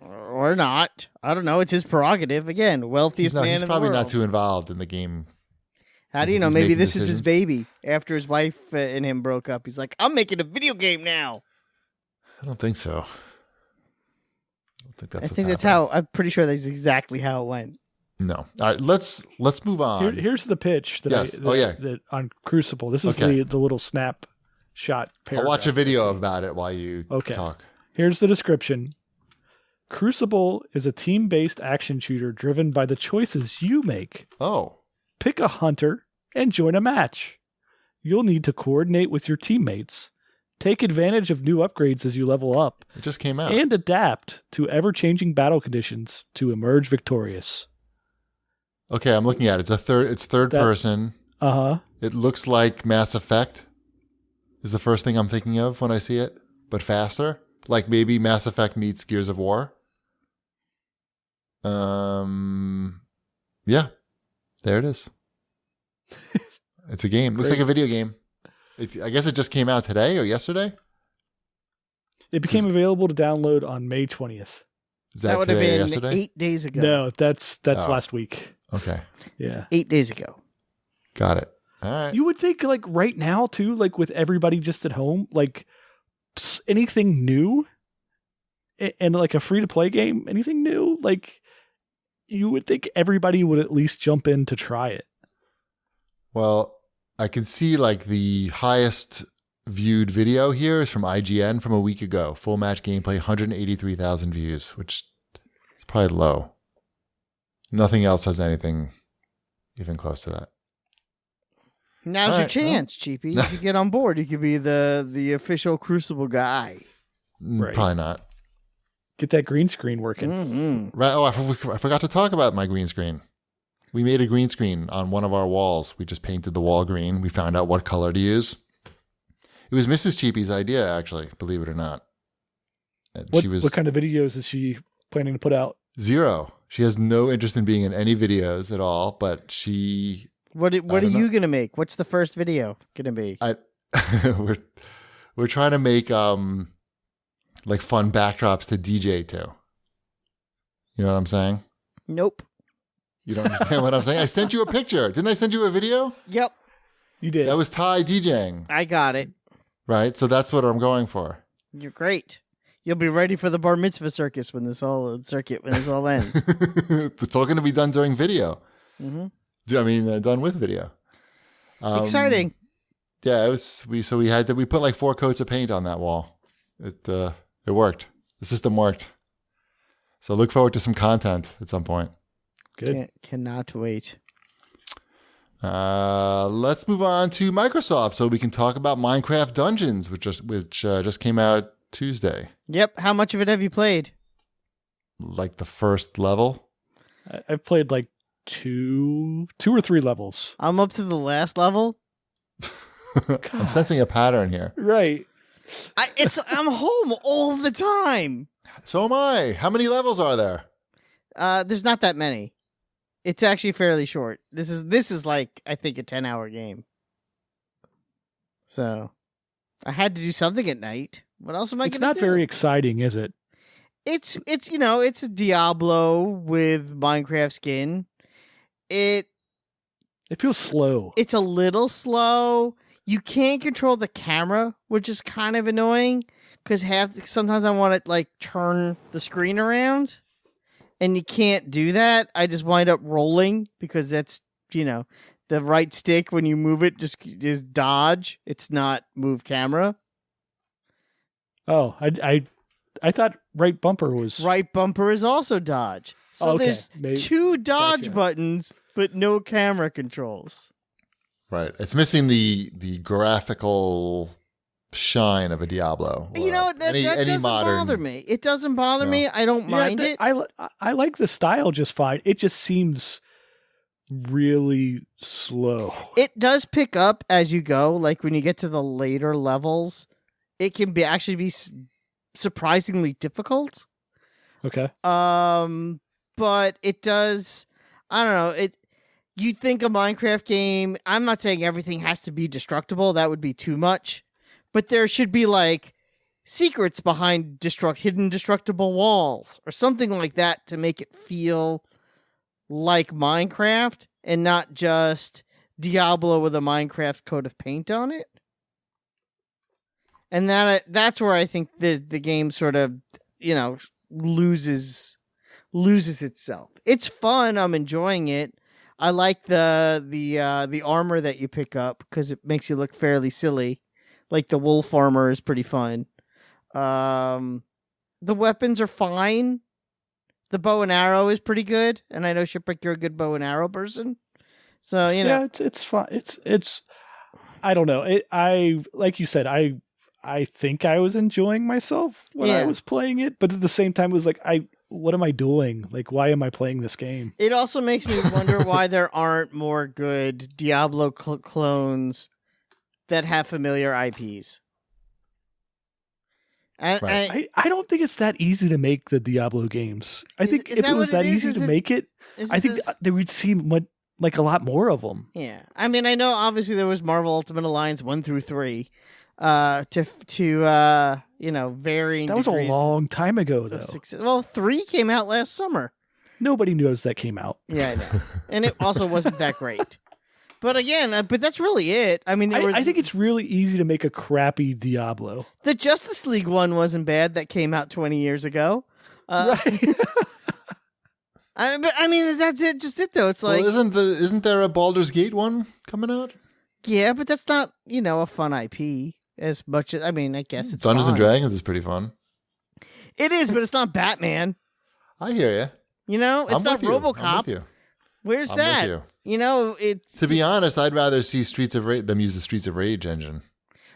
Or not. I don't know. It's his prerogative. Again, wealthiest man in the world. He's probably not too involved in the game. How do you know? Maybe this decisions. is his baby. After his wife and him broke up, he's like, I'm making a video game now. I don't think so. I think that's how. I'm pretty sure that's exactly how it went. No. All right. Let's move on. Here's the pitch. That on Crucible. This is the little snapshot paragraph. I'll watch a video about it while you talk. Here's the description. Crucible is a team-based action shooter driven by the choices you make. Oh. Pick a hunter and join a match. You'll need to coordinate with your teammates, take advantage of new upgrades as you level up. It just came out. And adapt to ever-changing battle conditions to emerge victorious. Okay, I'm looking at it. It's third person. Uh-huh. It looks like Mass Effect is the first thing I'm thinking of when I see it, but faster. Like maybe Mass Effect meets Gears of War. Yeah. There it is. It's a game. Looks like a video game. I guess it just came out today or yesterday. It became available to download on May 20th. Is that would have today or been yesterday? 8 days ago. No, that's last week. Okay. Yeah. 8 days ago. Got it. All right. You would think like right now too, like with everybody just at home, like anything new and like a free to play game, anything new, like you would think everybody would at least jump in to try it. Well, I can see like the highest viewed video here is from IGN from a week ago. Full match gameplay, 183,000 views, which is probably low. Nothing else has anything even close to that. Now's your chance, Cheapy. You get on board. You could be the official Crucible guy. Right. Probably not. Get that green screen working. Mm-hmm. Right. Oh, I forgot to talk about my green screen. We made a green screen on one of our walls. We just painted the wall green. We found out what color to use. It was Mrs. Cheapy's idea, actually, believe it or not. What kind of videos is she planning to put out? 0. She has no interest in being in any videos at all, but she... What are you going to make? What's the first video going to be? We're trying to make like fun backdrops to DJ to. You know what I'm saying? Nope. You don't understand what I'm saying? I sent you a picture. Didn't I send you a video? Yep. You did. That was Ty DJing. I got it. Right? So that's what I'm going for. You're great. You'll be ready for the bar mitzvah circus when this all ends. It's all going to be done during video. Mm-hmm. I mean, done with video. Exciting. Yeah, it was. We put like 4 coats of paint on that wall. It worked. The system worked. So look forward to some content at some point. Good. Cannot wait. Let's move on to Microsoft so we can talk about Minecraft Dungeons, which just came out Tuesday. Yep. How much of it have you played? Like the first level. I've played like two or 3 levels. I'm up to the last level. I'm sensing a pattern here. Right. I'm home all the time. So am I. How many levels are there? There's not that many. It's actually fairly short. This is like I think a 10-hour game. So I had to do something at night. What else am I going to do? It's not very exciting, is it? It's it's a Diablo with Minecraft skin. It feels slow. It's a little slow. You can't control the camera, which is kind of annoying because sometimes I want to like turn the screen around, and you can't do that. I just wind up rolling because that's the right stick when you move it just is dodge. It's not move camera. Oh, I thought right bumper was... Right bumper is also dodge. So there's two dodge buttons, but no camera controls. Right. It's missing the graphical shine of a Diablo. That doesn't bother me. It doesn't bother me. I don't mind it. I like the style just fine. It just seems really slow. It does pick up as you go. Like when you get to the later levels, it can actually be surprisingly difficult. Okay. But it does. I don't know. You'd think a Minecraft game. I'm not saying everything has to be destructible. That would be too much. But there should be like secrets behind hidden destructible walls or something like that to make it feel like Minecraft and not just Diablo with a Minecraft coat of paint on it. And that's where I think the game sort of, loses itself. It's fun. I'm enjoying it. I like the armor that you pick up because it makes you look fairly silly. Like the wolf armor is pretty fun. The weapons are fine. The bow and arrow is pretty good, and I know Shipwreck, you're a good bow and arrow person. So yeah, it's fun. It's I don't know. I like you said. I think I was enjoying myself when I was playing it, but at the same time, it was like, what am I doing? Like, why am I playing this game? It also makes me wonder why there aren't more good Diablo clones that have familiar IPs. I don't think it's that easy to make the Diablo games. I think if it was that easy to make it, I think there would seem like a lot more of them. Yeah. I mean, I know obviously there was Marvel Ultimate Alliance 1 through 3. Varying. That was a long time ago, though. Well, 3 came out last summer. Nobody knows that came out. Yeah, I know, and it also wasn't that great. But again, but that's really it. I mean, I think it's really easy to make a crappy Diablo. The Justice League one wasn't bad. That came out 20 years ago. Right. I mean, that's it. Just it though. It's like, isn't there a Baldur's Gate one coming out? Yeah, but that's not a fun IP as much as I guess it's Dungeons fun. and Dragons is pretty fun. It is, but it's not Batman. I hear you. It's not RoboCop. I'm with you. Where's I'm that? with you. To be honest, I'd rather see them use the Streets of Rage engine.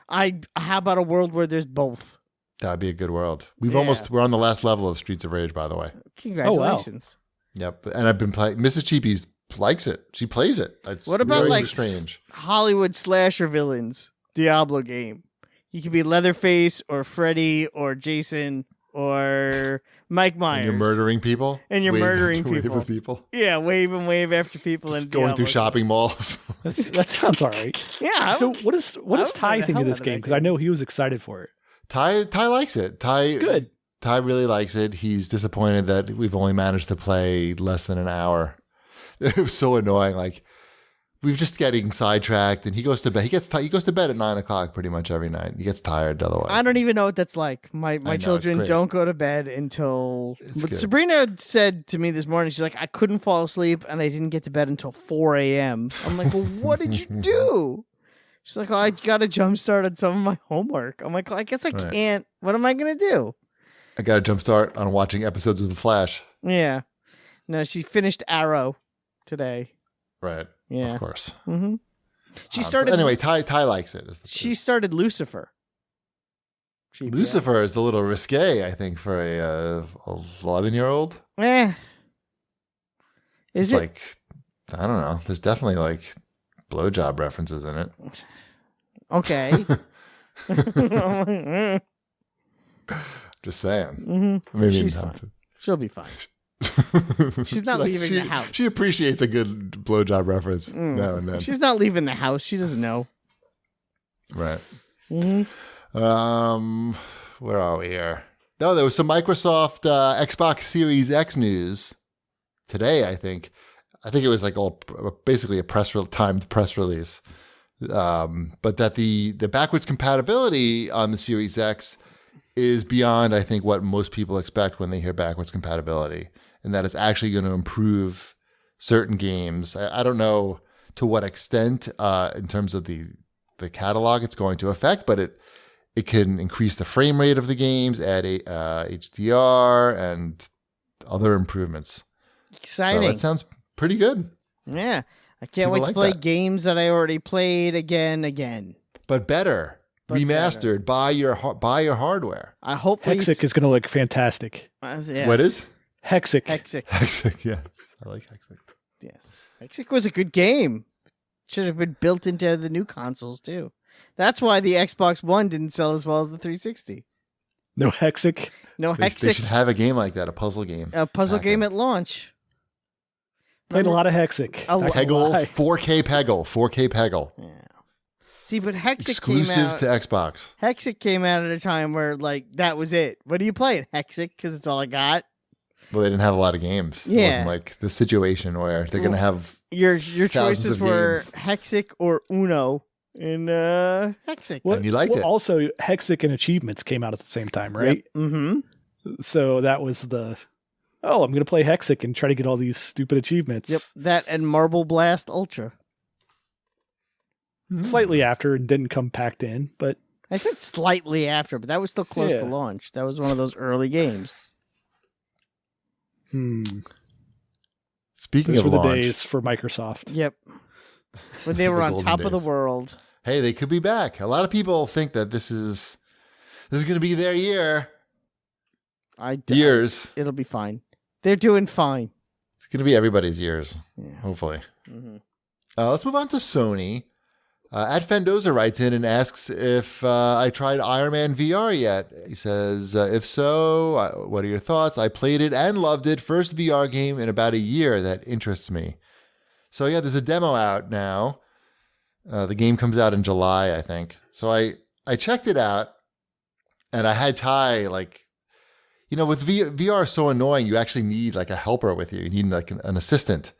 How about a world where there's both? That'd be a good world. We're on the last level of Streets of Rage, by the way. Congratulations. Oh, wow. Yep. And I've been playing. Mrs. Cheapy's likes it. She plays it. It's what about very strange. Hollywood slasher villains Diablo game? You could be Leatherface or Freddy or Jason or Mike Myers. And you're murdering people? And you're murdering people. People. Yeah, wave after people. Just and going Diablo through shopping malls. That sounds all right. Yeah. So what does Ty think of this game? Because I know he was excited for it. Ty likes it. Good. Ty really likes it. He's disappointed that we've only managed to play less than an hour. It was so annoying. Like, we're just getting sidetracked, and he goes to bed. He goes to bed at 9:00 pretty much every night. He gets tired otherwise. I don't even know what that's like. My children don't go to bed until. Sabrina said to me this morning, she's like, I couldn't fall asleep, and I didn't get to bed until 4 a.m. I'm like, well, what did you do? She's like, I got a jump start on some of my homework. I'm like, well, I guess I can't. What am I gonna do? I got a jump start on watching episodes of The Flash. Yeah. No, she finished Arrow today. Right. Yeah. Of course. Mm-hmm. She started. Anyway, Ty likes it. She started Lucifer. Lucifer is a little risque, I think, for a 11-year-old. Is it? Like, I don't know. There's definitely like blowjob references in it. Okay. Just saying. Mm-hmm. Maybe she's fine. She'll be fine. She's not leaving the house. She appreciates a good blowjob reference now and then. She's not leaving the house. She doesn't know. Right. Mm-hmm. Where are we here? No, there was some Microsoft Xbox Series X news today, I think. I think it was like all basically a timed press release. But that the backwards compatibility on the Series X is beyond, I think, what most people expect when they hear backwards compatibility, and that it's actually going to improve certain games. I don't know to what extent in terms of the catalog it's going to affect, but it can increase the frame rate of the games, add HDR, and other improvements. Exciting. So that sounds pretty good. Yeah. I can't wait to play games that I already played again. But better. Remastered by your hardware. I hopefully Hexic is going to look fantastic. Yes. What is? Hexic. Hexic, yes. I like Hexic. Yes. Hexic was a good game. Should have been built into the new consoles too. That's why the Xbox One didn't sell as well as the 360. No Hexic. No They Hexic. should have a game like that, a puzzle game. A puzzle game at launch. Played a lot of Hexic. Peggle, 4K Peggle. Yeah. See, but Hexic Exclusive came out. to Xbox. Hexic came out at a time where, like, that was it. What are you playing? Hexic, because it's all I got. Well, they didn't have a lot of games. Yeah. It wasn't like the situation where they're going to have Your thousands choices of were games. Hexic or Uno in Hexic. Well, And you liked it. Also, Hexic and Achievements came out at the same time, right? Yep. Mm-hmm. So that was I'm going to play Hexic and try to get all these stupid achievements. Yep. That and Marble Blast Ultra. Slightly after and didn't come packed in, but I said slightly after, but that was still close to launch. That was one of those early games. Speaking those of were launch, the days for Microsoft. Yep. When they were The on golden top of the days. world. hey, they could be back. A lot of people think that this is going to be their year. Years. It'll be fine. They're doing fine. It's going to be everybody's years, Yeah. hopefully. Mm-hmm. Let's move on to Sony. At Fendoza writes in and asks if I tried Iron Man VR yet. He says, if so, what are your thoughts? I played it and loved it. First VR game in about a year that interests me. So yeah, there's a demo out now. The game comes out in July, I think. So I checked it out, and I had Ty, like, you know, with VR is so annoying, you actually need like a helper with you. You need like an assistant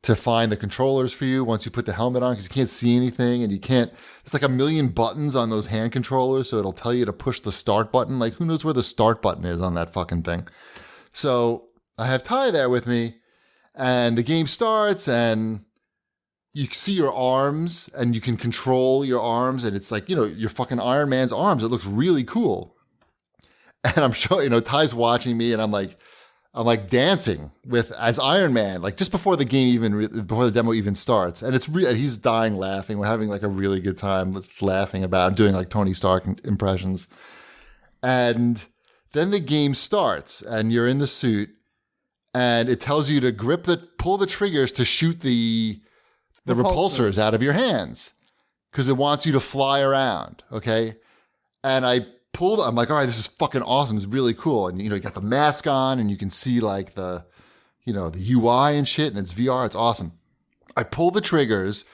to find the controllers for you once you put the helmet on, because you can't see anything, and you can't, it's like a million buttons on those hand controllers, so it'll tell you to push the start button. Like, who knows where the start button is on that fucking thing? So I have Ty there with me, and the game starts, and you see your arms, and you can control your arms, and it's like, you know, your fucking Iron Man's arms. It looks really cool. And I'm sure, you know, Ty's watching me, and I'm like dancing as Iron Man, like just before the game before the demo even starts. And it's he's dying laughing. We're having like a really good time laughing about doing like Tony Stark impressions. And then the game starts, and you're in the suit, and it tells you to pull the triggers to shoot the repulsors out of your hands, because it wants you to fly around. Okay. And I'm like, all right, this is fucking awesome. It's really cool. And, you know, you got the mask on, and you can see like the UI and shit, and it's VR. It's awesome. I pull the triggers,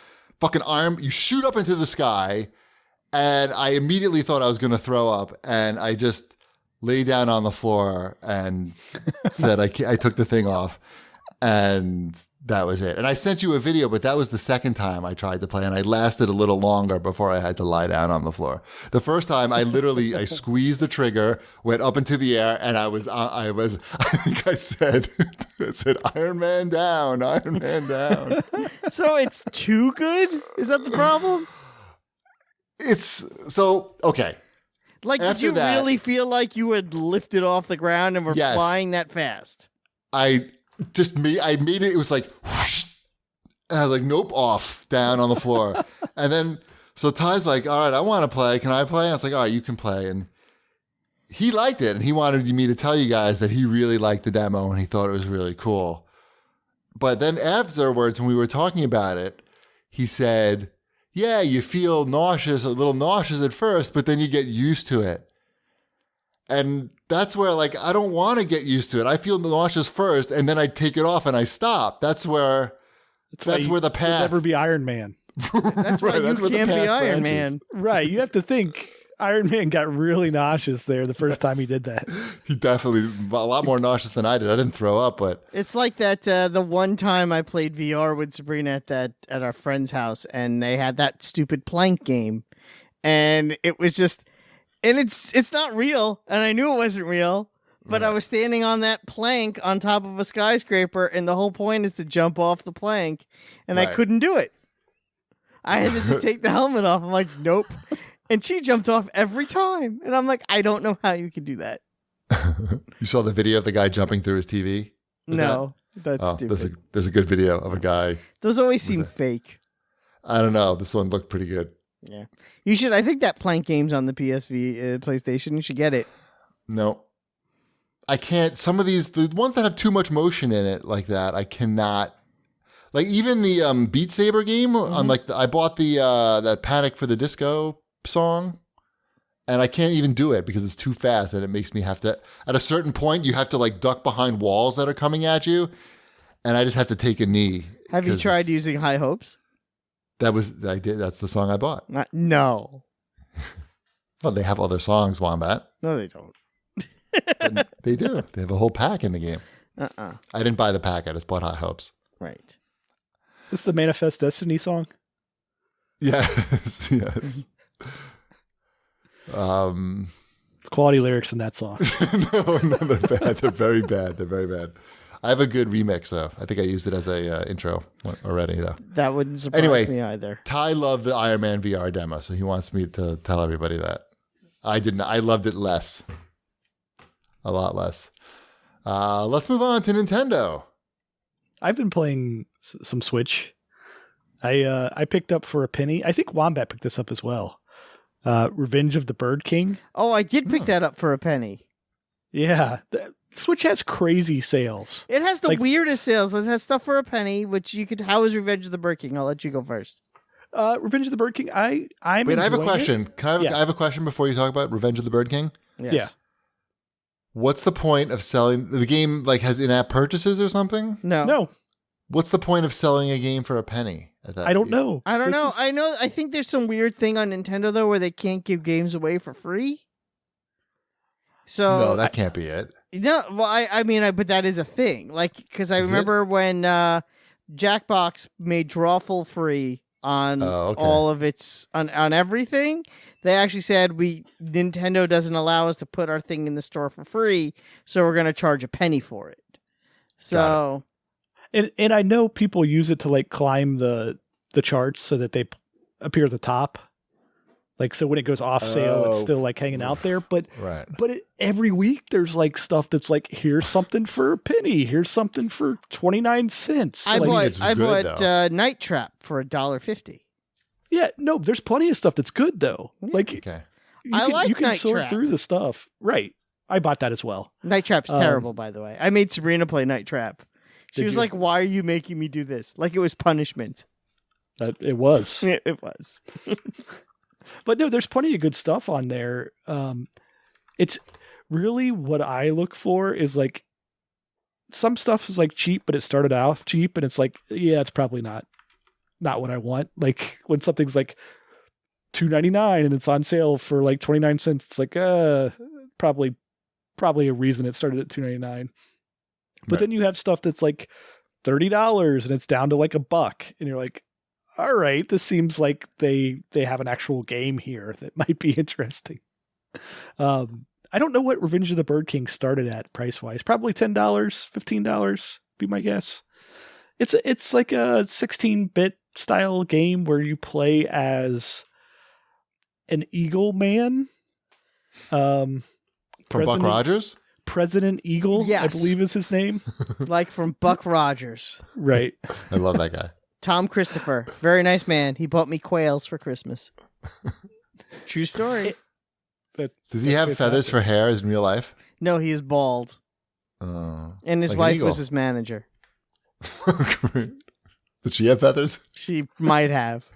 you shoot up into the sky, and I immediately thought I was going to throw up, and I just lay down on the floor and said, I took the thing off, and that was it. And I sent you a video, but that was the second time I tried to play, and I lasted a little longer before I had to lie down on the floor. The first time, I squeezed the trigger, went up into the air, and I think I said Iron Man down, Iron Man down. So it's too good? Is that the problem? Okay. Like, After did you that, really feel like you had lifted off the ground and were Yes. flying that fast? I made it was like whoosh, and I was like, nope, off, down on the floor. And then so Ty's like, all right, I want to play, can I play? And I was like, all right, you can play. And he liked it, and he wanted me to tell you guys that he really liked the demo, and he thought it was really cool. But then afterwards, when we were talking about it, he said, yeah, you feel a little nauseous at first, but then you get used to it. And that's where, like, I don't want to get used to it. I feel nauseous first, and then I take it off and I stop. That's where the path. You'll never be Iron Man. That's why Right, you that's where the can't be path Iron branches. Man. Right. You have to think, Iron Man got really nauseous there the first time he did that. He definitely a lot more nauseous than I did. I didn't throw up, but It's like that the one time I played VR with Sabrina at our friend's house, and they had that stupid plank game, and it was just, and it's not real, and I knew it wasn't real, but I was standing on that plank on top of a skyscraper, and the whole point is to jump off the plank, and I couldn't do it. I had to just take the helmet off. I'm like, nope. And she jumped off every time. And I'm like, I don't know how you can do that. You saw the video of the guy jumping through his TV? No, that's stupid. There's a good video of a guy. Those always seem fake. I don't know. This one looked pretty good. Yeah. You should, I think that plank game's on the PlayStation. You should get it. No. I can't. Some of these, the ones that have too much motion in it like that, I cannot. Like even the Beat Saber game, on like I bought the that Panic for the Disco song, and I can't even do it because it's too fast, and it makes me have to. At a certain point, you have to like duck behind walls that are coming at you, and I just have to take a knee. Have you tried using High Hopes? I did. That's the song I bought. No. Well, they have other songs, Wombat. No, they don't. They do. They have a whole pack in the game. I didn't buy the pack. I just bought High Hopes. Right. This is the Manifest Destiny song? Yes. Yes. It's quality lyrics in that song. No, they're bad. They're very bad. They're very bad. I have a good remix, though. I think I used it as a intro already, though. That wouldn't surprise me either. Ty loved the Iron Man VR demo, so he wants me to tell everybody that. I didn't. I loved it less. A lot less. Let's move on to Nintendo. I've been playing some Switch. I picked up for a penny. I think Wombat picked this up as well. Revenge of the Bird King. Oh, I did pick that up for a penny. Yeah. Switch has crazy sales. It has the weirdest sales. It has stuff for a penny, which you could. How is Revenge of the Bird King? I'll let you go first. Revenge of the Bird King. Wait, I have a question. I have a question before you talk about Revenge of the Bird King? Yes. Yeah. What's the point of selling the game? Like has in-app purchases or something? No. What's the point of selling a game for a penny? I don't know. I don't know. I think there's some weird thing on Nintendo though where they can't give games away for free. So no, that can't be it. No, well, I mean, but that is a thing. Like, because I remember when Jackbox made Drawful free on all of its on everything. They actually said Nintendo doesn't allow us to put our thing in the store for free, so we're going to charge a penny for it. So, and I know people use it to like climb the charts so that they appear at the top. Like, so when it goes off sale, it's still like hanging out there. But every week there's like stuff that's like, here's something for a penny. Here's something for 29 cents. I bought Night Trap for $1.50. Yeah, no, there's plenty of stuff that's good though. Like, you can sort through the stuff. Right. I bought that as well. Night Trap's terrible, by the way. I made Sabrina play Night Trap. She was like, why are you making me do this? Like it was punishment. It was. It was. But no, there's plenty of good stuff on there. It's really what I look for is like some stuff is like cheap, but it started out cheap, and it's like, yeah, it's probably not what I want. Like when something's like $2.99 and it's on sale for like 29 cents, it's like probably a reason it started at $2.99. But then you have stuff that's like $30 and it's down to like $1, and you're like, all right, this seems like they have an actual game here that might be interesting. I don't know what Revenge of the Bird King started at price-wise. Probably $10, $15, be my guess. It's like a 16-bit style game where you play as an Eagle Man. From Buck Rogers? President Eagle, yes. I believe is his name. Like from Buck Rogers. Right. I love that guy. Tom Christopher, very nice man. He bought me quails for Christmas. True story. Does he have feathers for hair in real life? No, he is bald. And his wife was his manager. Great. Did she have feathers? She might have.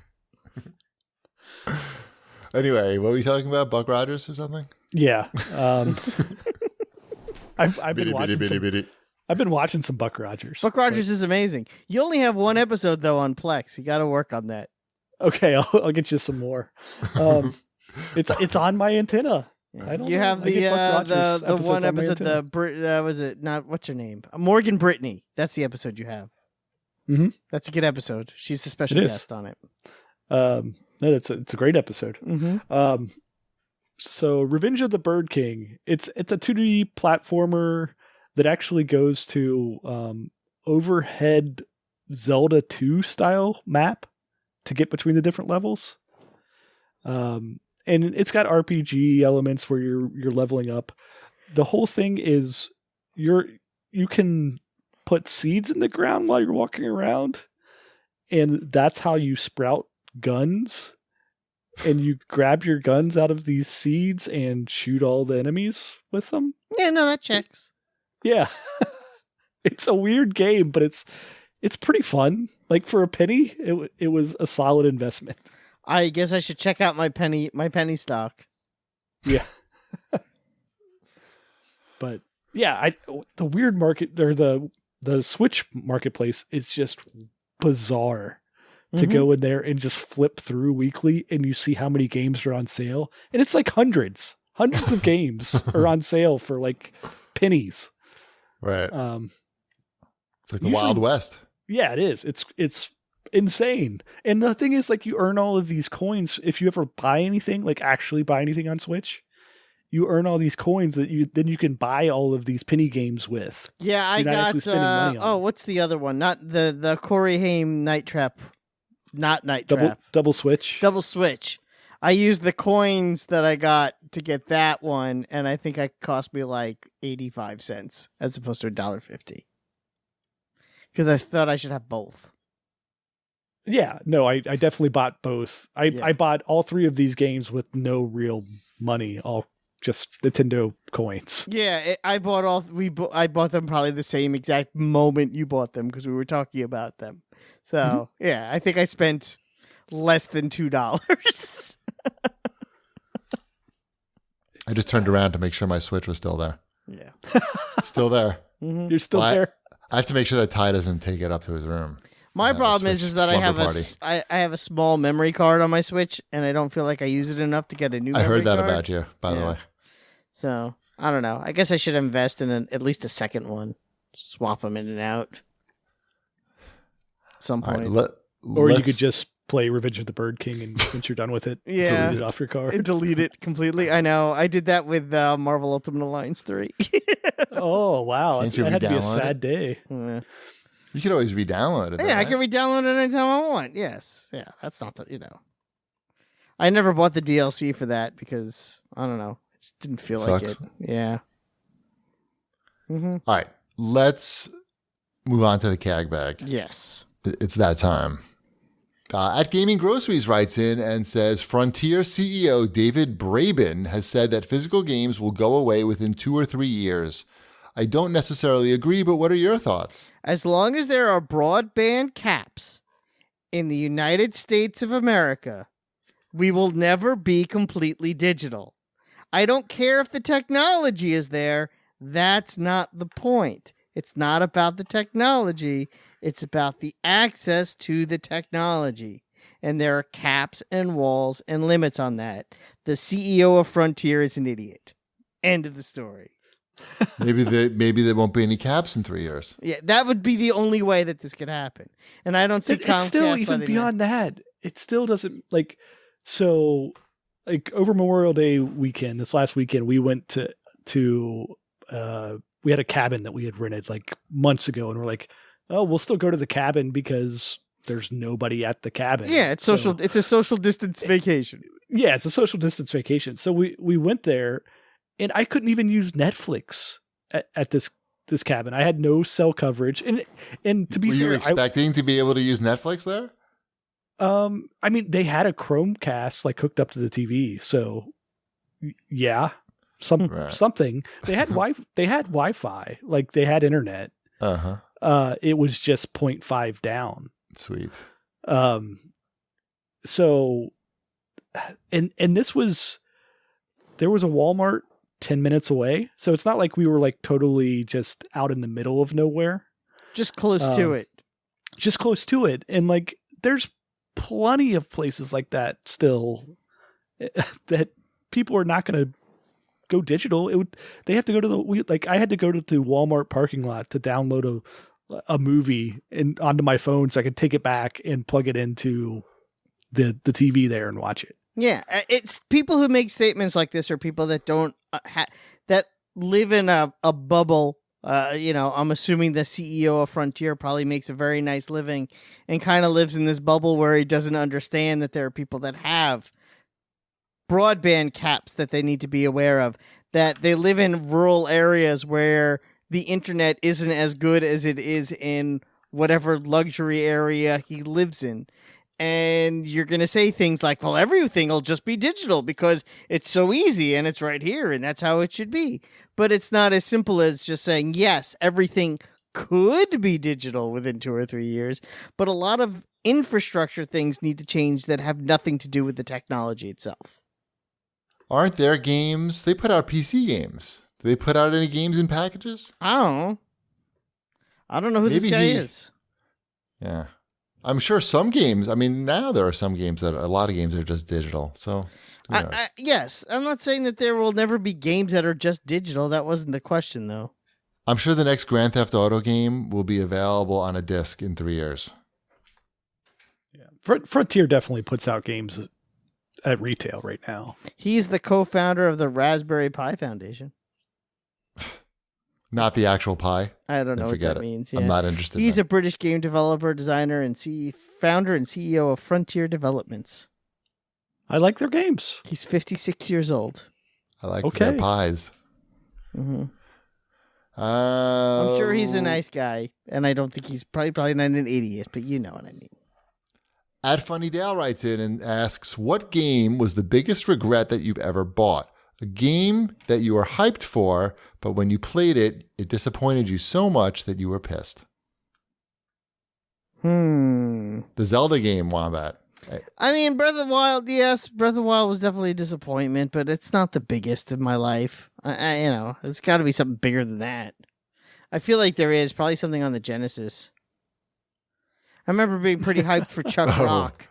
Anyway, what were you talking about? Buck Rogers or something? Yeah. I've been watching some Buck Rogers. Buck Rogers is amazing. You only have one episode though on Plex. You got to work on that. Okay, I'll get you some more. It's on my antenna. I don't You know. have I get Buck Rogers the one on my episode, antenna. was it not, what's her name? Morgan Brittany. That's the episode you have. Mhm. That's a good episode. She's the special It is. guest on it. No, it's a great episode. Mm-hmm. So Revenge of the Bird King. It's a 2D platformer that actually goes to overhead Zelda 2 style map to get between the different levels. And it's got RPG elements where you're leveling up. The whole thing is you can put seeds in the ground while you're walking around, and that's how you sprout guns. And you grab your guns out of these seeds and shoot all the enemies with them. Yeah, no, that checks. Yeah. It's a weird game, but it's pretty fun. Like for a penny, it was a solid investment. I guess I should check out my penny stock. Yeah. But yeah, the weird market or the Switch marketplace is just bizarre to go in there and just flip through weekly and you see how many games are on sale. And it's like hundreds of games are on sale for like pennies. Right. It's like the usually, Wild West. Yeah, it is. It's insane. And the thing is, like, you earn all of these coins if you ever buy anything, like actually buy anything on Switch. You earn all these coins that you can buy all of these penny games with. Yeah, I got. What's the other one? Not the Corey Haim Night Trap. Not Night Trap. Double Switch. Double Switch. I used the coins that I got to get that one, and I think it cost me like 85 cents as opposed to $1.50. Because I thought I should have both. Yeah, no, I definitely bought both. I bought all three of these games with no real money, all just Nintendo coins. Yeah, I bought I bought them probably the same exact moment you bought them because we were talking about them. So yeah, I think I spent less than $2. I just turned around to make sure my Switch was still there. Yeah, still there. Mm-hmm. You're still there. I have to make sure that Ty doesn't take it up to his room. My problem is that I have a small memory card on my Switch, and I don't feel like I use it enough to get a new memory card. I heard that about you, by the way. So, I don't know. I guess I should invest in at least a second one. Swap them in and out. At some point. Or you could just play Revenge of the Bird King, and once you're done with it, delete it off your card. Delete it completely. I know. I did that with Marvel Ultimate Alliance 3. Oh, wow. That had to be a sad day. Yeah. You could always re-download it. I can re-download it anytime I want. Yes. Yeah, that's not I never bought the DLC for that because, I don't know, it just didn't feel like it. Yeah. Mm-hmm. All right. Let's move on to the CAG bag. Yes. It's that time. At Gaming Groceries writes in and says, Frontier CEO David Braben has said that physical games will go away within 2 or 3 years. I don't necessarily agree, but what are your thoughts? As long as there are broadband caps in the United States of America, we will never be completely digital. I don't care if the technology is there. That's not the point. It's not about the technology. It's about the access to the technology. And there are caps and walls and limits on that. The CEO of Frontier is an idiot. End of the story. Maybe there won't be any caps in 3 years. Yeah, that would be the only way that this could happen. And I don't see Comcast it's still even beyond that. It still doesn't over Memorial Day weekend, this last weekend, we went to we had a cabin that we had rented like months ago, and we're like, oh, we'll still go to the cabin because there's nobody at the cabin. Yeah, it's social. It's a social distance vacation. Yeah, it's a social distance vacation. So we went there. And I couldn't even use Netflix at this cabin. I had no cell coverage. And to be fair, were you expecting to be able to use Netflix there? I mean, they had a Chromecast like hooked up to the TV, so yeah, something. They had Wi-Fi, like they had internet. It was just 0.5 down. Sweet. So, and this was, there was a Walmart 10 minutes away. So it's not like we were like totally just out in the middle of nowhere. Just close to it. Just close to it. And like, there's plenty of places like that still that people are not going to go digital. They have to go to I had to go to the Walmart parking lot to download a movie onto my phone so I could take it back and plug it into the TV there and watch it. Yeah, it's people who make statements like this are people that don't that live in a bubble. I'm assuming the CEO of Frontier probably makes a very nice living and kind of lives in this bubble where he doesn't understand that there are people that have broadband caps that they need to be aware of, that they live in rural areas where the internet isn't as good as it is in whatever luxury area he lives in. And you're going to say things like, well, everything will just be digital because it's so easy and it's right here and that's how it should be. But it's not as simple as just saying, yes, everything could be digital within 2 or 3 years. But a lot of infrastructure things need to change that have nothing to do with the technology itself. Aren't there games? They put out PC games. Do they put out any games in packages? I don't know. I don't know who this guy is. Yeah. I'm sure some games, I mean, now there are some games a lot of games are just digital. So, yes, I'm not saying that there will never be games that are just digital. That wasn't the question, though. I'm sure the next Grand Theft Auto game will be available on a disc in 3 years. Yeah. Frontier definitely puts out games at retail right now. He's the co-founder of the Raspberry Pi Foundation. Not the actual Pi. I don't know what that means. Yeah. I'm not interested. He's a British game developer, designer, and founder and CEO of Frontier Developments. I like their games. He's 56 years old. I like their pies. Mm-hmm. I'm sure he's a nice guy, and I don't think he's probably not an idiot, but you know what I mean. At Funny Dale writes in and asks, what game was the biggest regret that you've ever bought? A game that you were hyped for, but when you played it, it disappointed you so much that you were pissed. The Zelda game, Wombat. I mean, Breath of the Wild, yes. Breath of the Wild was definitely a disappointment, but it's not the biggest in my life. It's got to be something bigger than that. I feel like there is probably something on the Genesis. I remember being pretty hyped for Chuck Rock.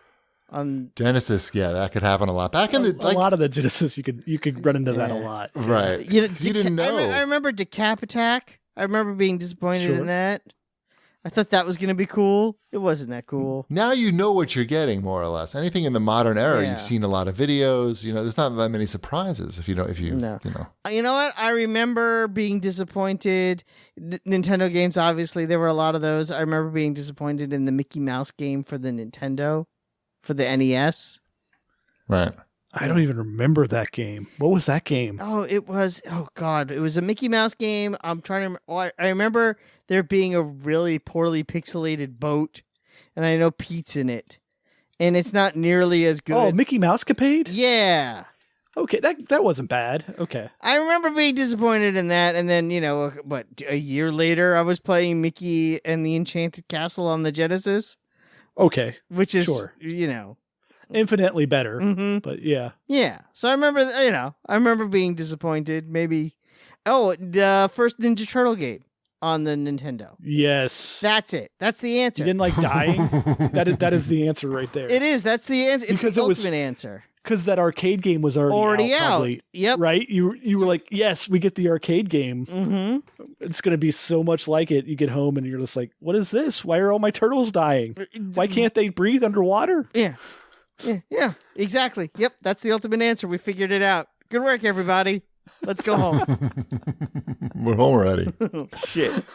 Genesis, yeah, that could happen a lot. Back in a lot of the Genesis, you could run into that a lot, right? You didn't know. I remember Decap Attack. I remember being disappointed in that. I thought that was going to be cool. It wasn't that cool. Now you know what you're getting, more or less. Anything in the modern era, you've seen a lot of videos. There's not that many surprises if you know. You know what? I remember being disappointed. Nintendo games, obviously, there were a lot of those. I remember being disappointed in the Mickey Mouse game for the Nintendo. For the NES. Right. I don't even remember that game. What was that game? It was a Mickey Mouse game. I'm trying to I remember there being a really poorly pixelated boat, and I know Pete's in it. And it's not nearly as good. Oh, Mickey Mousecapade? Yeah. Okay, that wasn't bad. Okay. I remember being disappointed in that, and then, a year later I was playing Mickey and the Enchanted Castle on the Genesis. Okay. Which is, infinitely better, but yeah. Yeah. So I remember being disappointed. Maybe, the first Ninja Turtle game on the Nintendo. Yes. That's it. That's the answer. You didn't like dying? That is the answer right there. It is. That's the answer. It's the ultimate answer. Because that arcade game was already out. Probably, yep. Right? You were like, yes, we get the arcade game. Mm-hmm. It's going to be so much like it. You get home and you're just like, what is this? Why are all my turtles dying? Why can't they breathe underwater? Yeah. Yeah. Exactly. Yep. That's the ultimate answer. We figured it out. Good work, everybody. Let's go home. We're home already. Shit.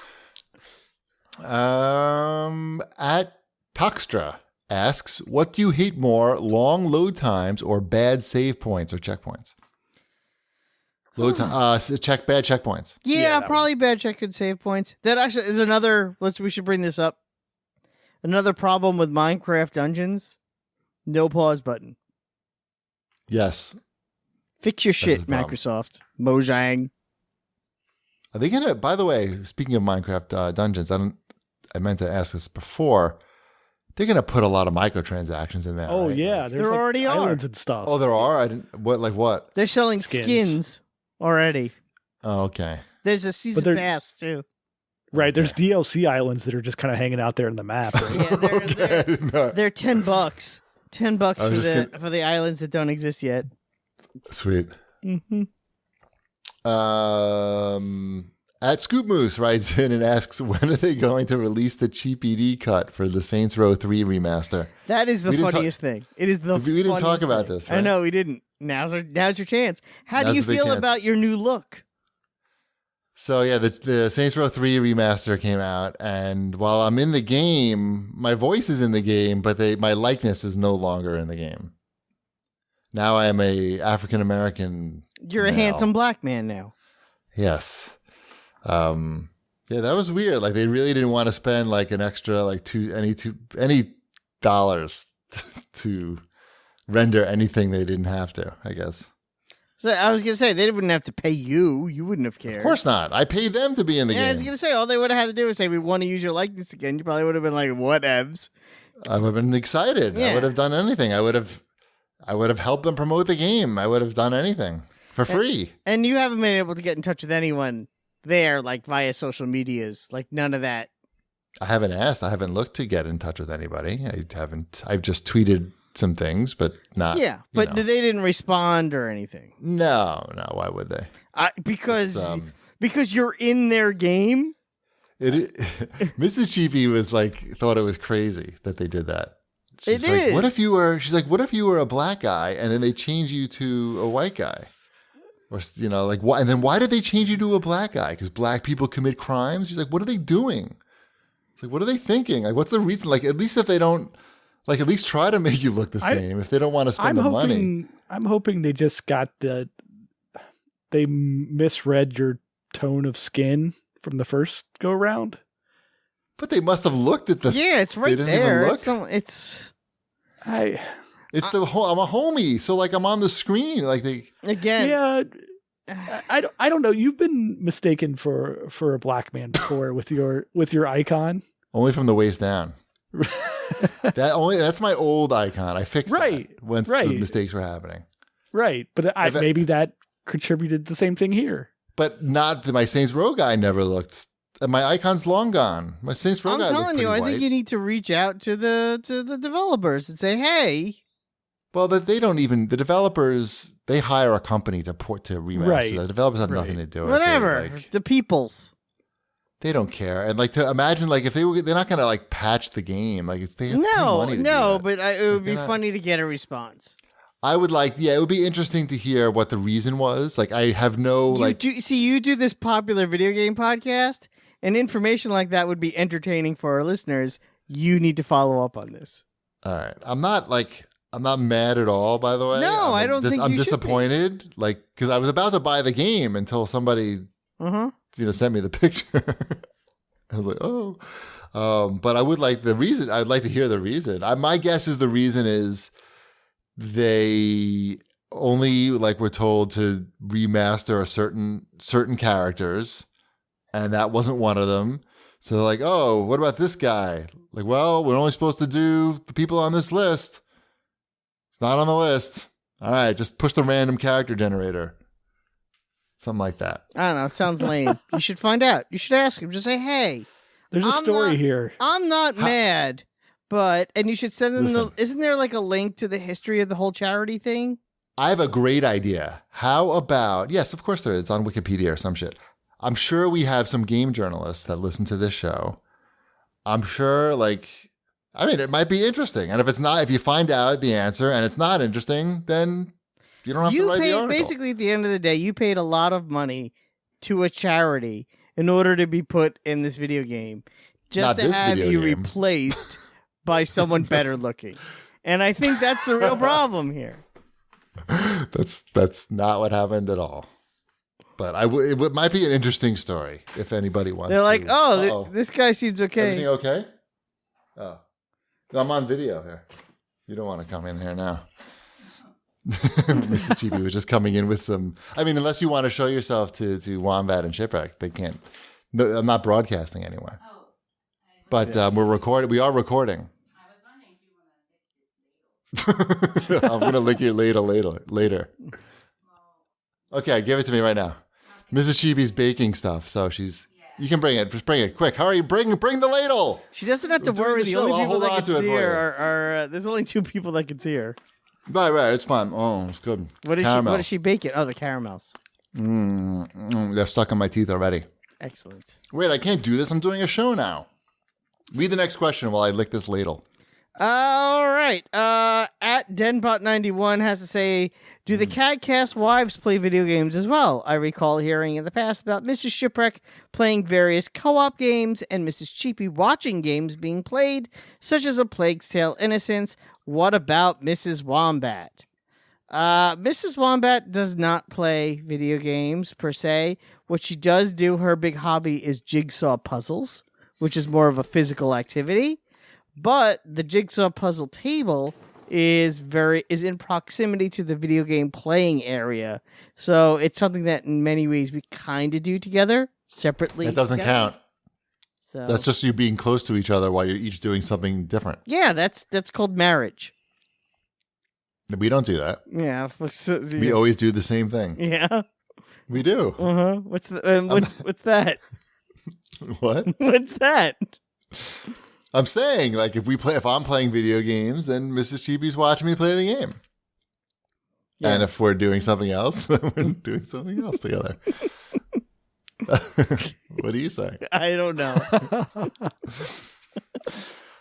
At Toxtra asks, what do you hate more, long load times or bad save points or checkpoints? Load time, bad checkpoints. Yeah, probably bad check and save points. That actually is another. We should bring this up. Another problem with Minecraft Dungeons: no pause button. Yes. Fix your shit, Microsoft. Mojang. Are they gonna? By the way, speaking of Minecraft Dungeons, I meant to ask this before. They're gonna put a lot of microtransactions in there. Oh right? Yeah, there's there already islands are and stuff. Oh, there are. I didn't. What? Like what? They're selling skins already. Oh, okay. There's a season pass too. Right, there's DLC islands that are just kind of hanging out there in the map. Right? Yeah, they're $10. $10 for the islands that don't exist yet. Sweet. Mm-hmm. At Scoop Moose writes in and asks, when are they going to release the cheap ED cut for the Saints Row 3 remaster? That is the funniest thing. It is the We didn't talk about thing. this, right? I know, we didn't. Now's your chance. How do you Now's the big feel chance. about your new look? So yeah, the Saints Row 3 remaster came out, and while I'm in the game, my voice is in the game, but my likeness is no longer in the game. Now I am a African American. You're a handsome black man now. Yes. Yeah, that was weird. Like they really didn't want to spend like an extra like any dollars to render anything they didn't have to, I guess. So I was gonna say they wouldn't have to pay you. You wouldn't have cared. Of course not. I paid them to be in the game. I was gonna say all they would have had to do is say we want to use your likeness again. You probably would have been like, "Whatevs." I would have been excited. Yeah. I would have done anything. I would have helped them promote the game. I would have done anything for free. And you haven't been able to get in touch with anyone there, like via social medias, like none of that. I haven't asked. I haven't looked to get in touch with anybody. I've just tweeted some things, but not. Yeah, but they didn't respond or anything. No. Why would they? Because you're in their game. Mrs. Cheapy was like, thought it was crazy that they did that. She's It like, is. What if you were a black guy and then they change you to a white guy? Or, like, why? And then why did they change you to a black guy? Because black people commit crimes? She's like, what are they doing? It's like, what are they thinking? Like, what's the reason? Like, at least if they don't, like, at least try to make you look the same if they don't want to spend the money. I'm hoping they just got they misread your tone of skin from the first go around. But they must have looked at the. Yeah, it's right they didn't there. Even look. It's I'm a homie, so like I'm on the screen, like they. again. Yeah, I don't know. You've been mistaken for a black man before with your icon. Only from the waist down. That's my old icon. I fixed that once the mistakes were happening. Right, but maybe that contributed the same thing here. But not my Saints Row guy never looked. My icon's long gone. My Saints Row guy. I'm telling you, I think you need to reach out to the developers and say, hey. Well, they don't even the developers. They hire a company to remaster. Right. The developers have nothing to do with it. Whatever. The peoples. They don't care. And like to imagine, like if they're not gonna like patch the game. Like they have to pay money to do that. But it would be funny to get a response. I would it would be interesting to hear what the reason was. Like I have no you do this popular video game podcast, and information like that would be entertaining for our listeners. You need to follow up on this. All right. I'm not mad at all, by the way. No, I don't think I'm you should disappointed. Like, because I was about to buy the game until somebody, sent me the picture. I was like, oh. But I would like the reason. I'd like to hear the reason. My guess is the reason is they only were told to remaster certain characters, and that wasn't one of them. So they're like, oh, what about this guy? Like, well, we're only supposed to do the people on this list. It's not on the list. All right, just push the random character generator. Something like that. I don't know. It sounds lame. You should find out. You should ask him. Just say, hey. There's a story here. I'm not mad, and you should send them isn't there like a link to the history of the whole charity thing? I have a great idea. How about, yes, of course there is. It's on Wikipedia or some shit. I'm sure we have some game journalists that listen to this show. I'm sure, it might be interesting. And if you find out the answer and it's not interesting, then you don't have to write the article. Basically, at the end of the day, you paid a lot of money to a charity in order to be put in this video game, just to have you replaced by someone better looking. And I think that's the real problem here. That's not what happened at all. But it might be an interesting story if anybody wants. They're like, this guy seems okay. Everything okay? Oh, I'm on video here. You don't want to come in here now. Mr. Cheapy was just coming in with some. I mean, unless you want to show yourself to Wombat and Shipwreck, they can't. No, I'm not broadcasting anywhere. Oh, but we're recording. We are recording. I was wondering if you want to lick this ladle. I'm gonna lick your ladle later. Okay, give it to me right now. Okay. Mrs. Cheapy's baking stuff, so she's. Yeah. You can bring it. Just bring it quick. Hurry! Bring the ladle. She doesn't have to worry. The only people that can see her are there's only two people that can see her. Right. It's fine. Oh, it's good. What is Caramel. she? What is she baking? Oh, the caramels. They're stuck in my teeth already. Excellent. Wait, I can't do this. I'm doing a show now. Read the next question while I lick this ladle. All right. At Denbot91 has to say, do the CAGcast wives play video games as well? I recall hearing in the past about Mr. Shipwreck playing various co-op games and Mrs. Cheapy watching games being played, such as A Plague's Tale: Innocence. What about Mrs. Wombat? Mrs. Wombat does not play video games per se. What she does do, her big hobby is jigsaw puzzles, which is more of a physical activity. But the jigsaw puzzle table is in proximity to the video game playing area. So it's something that in many ways we kind of do together, separately. It doesn't count. So That's just you being close to each other while you're each doing something different. yeah, that's called marriage. We don't do that. Yeah. We always do the same thing. Yeah. We do. Uh-huh. What's what's that? What? What's that? I'm saying, like, if I'm playing video games, then Mrs. Cheapy's watching me play the game. Yeah. And if we're doing something else, then we're doing something else together. What are you saying? I don't know.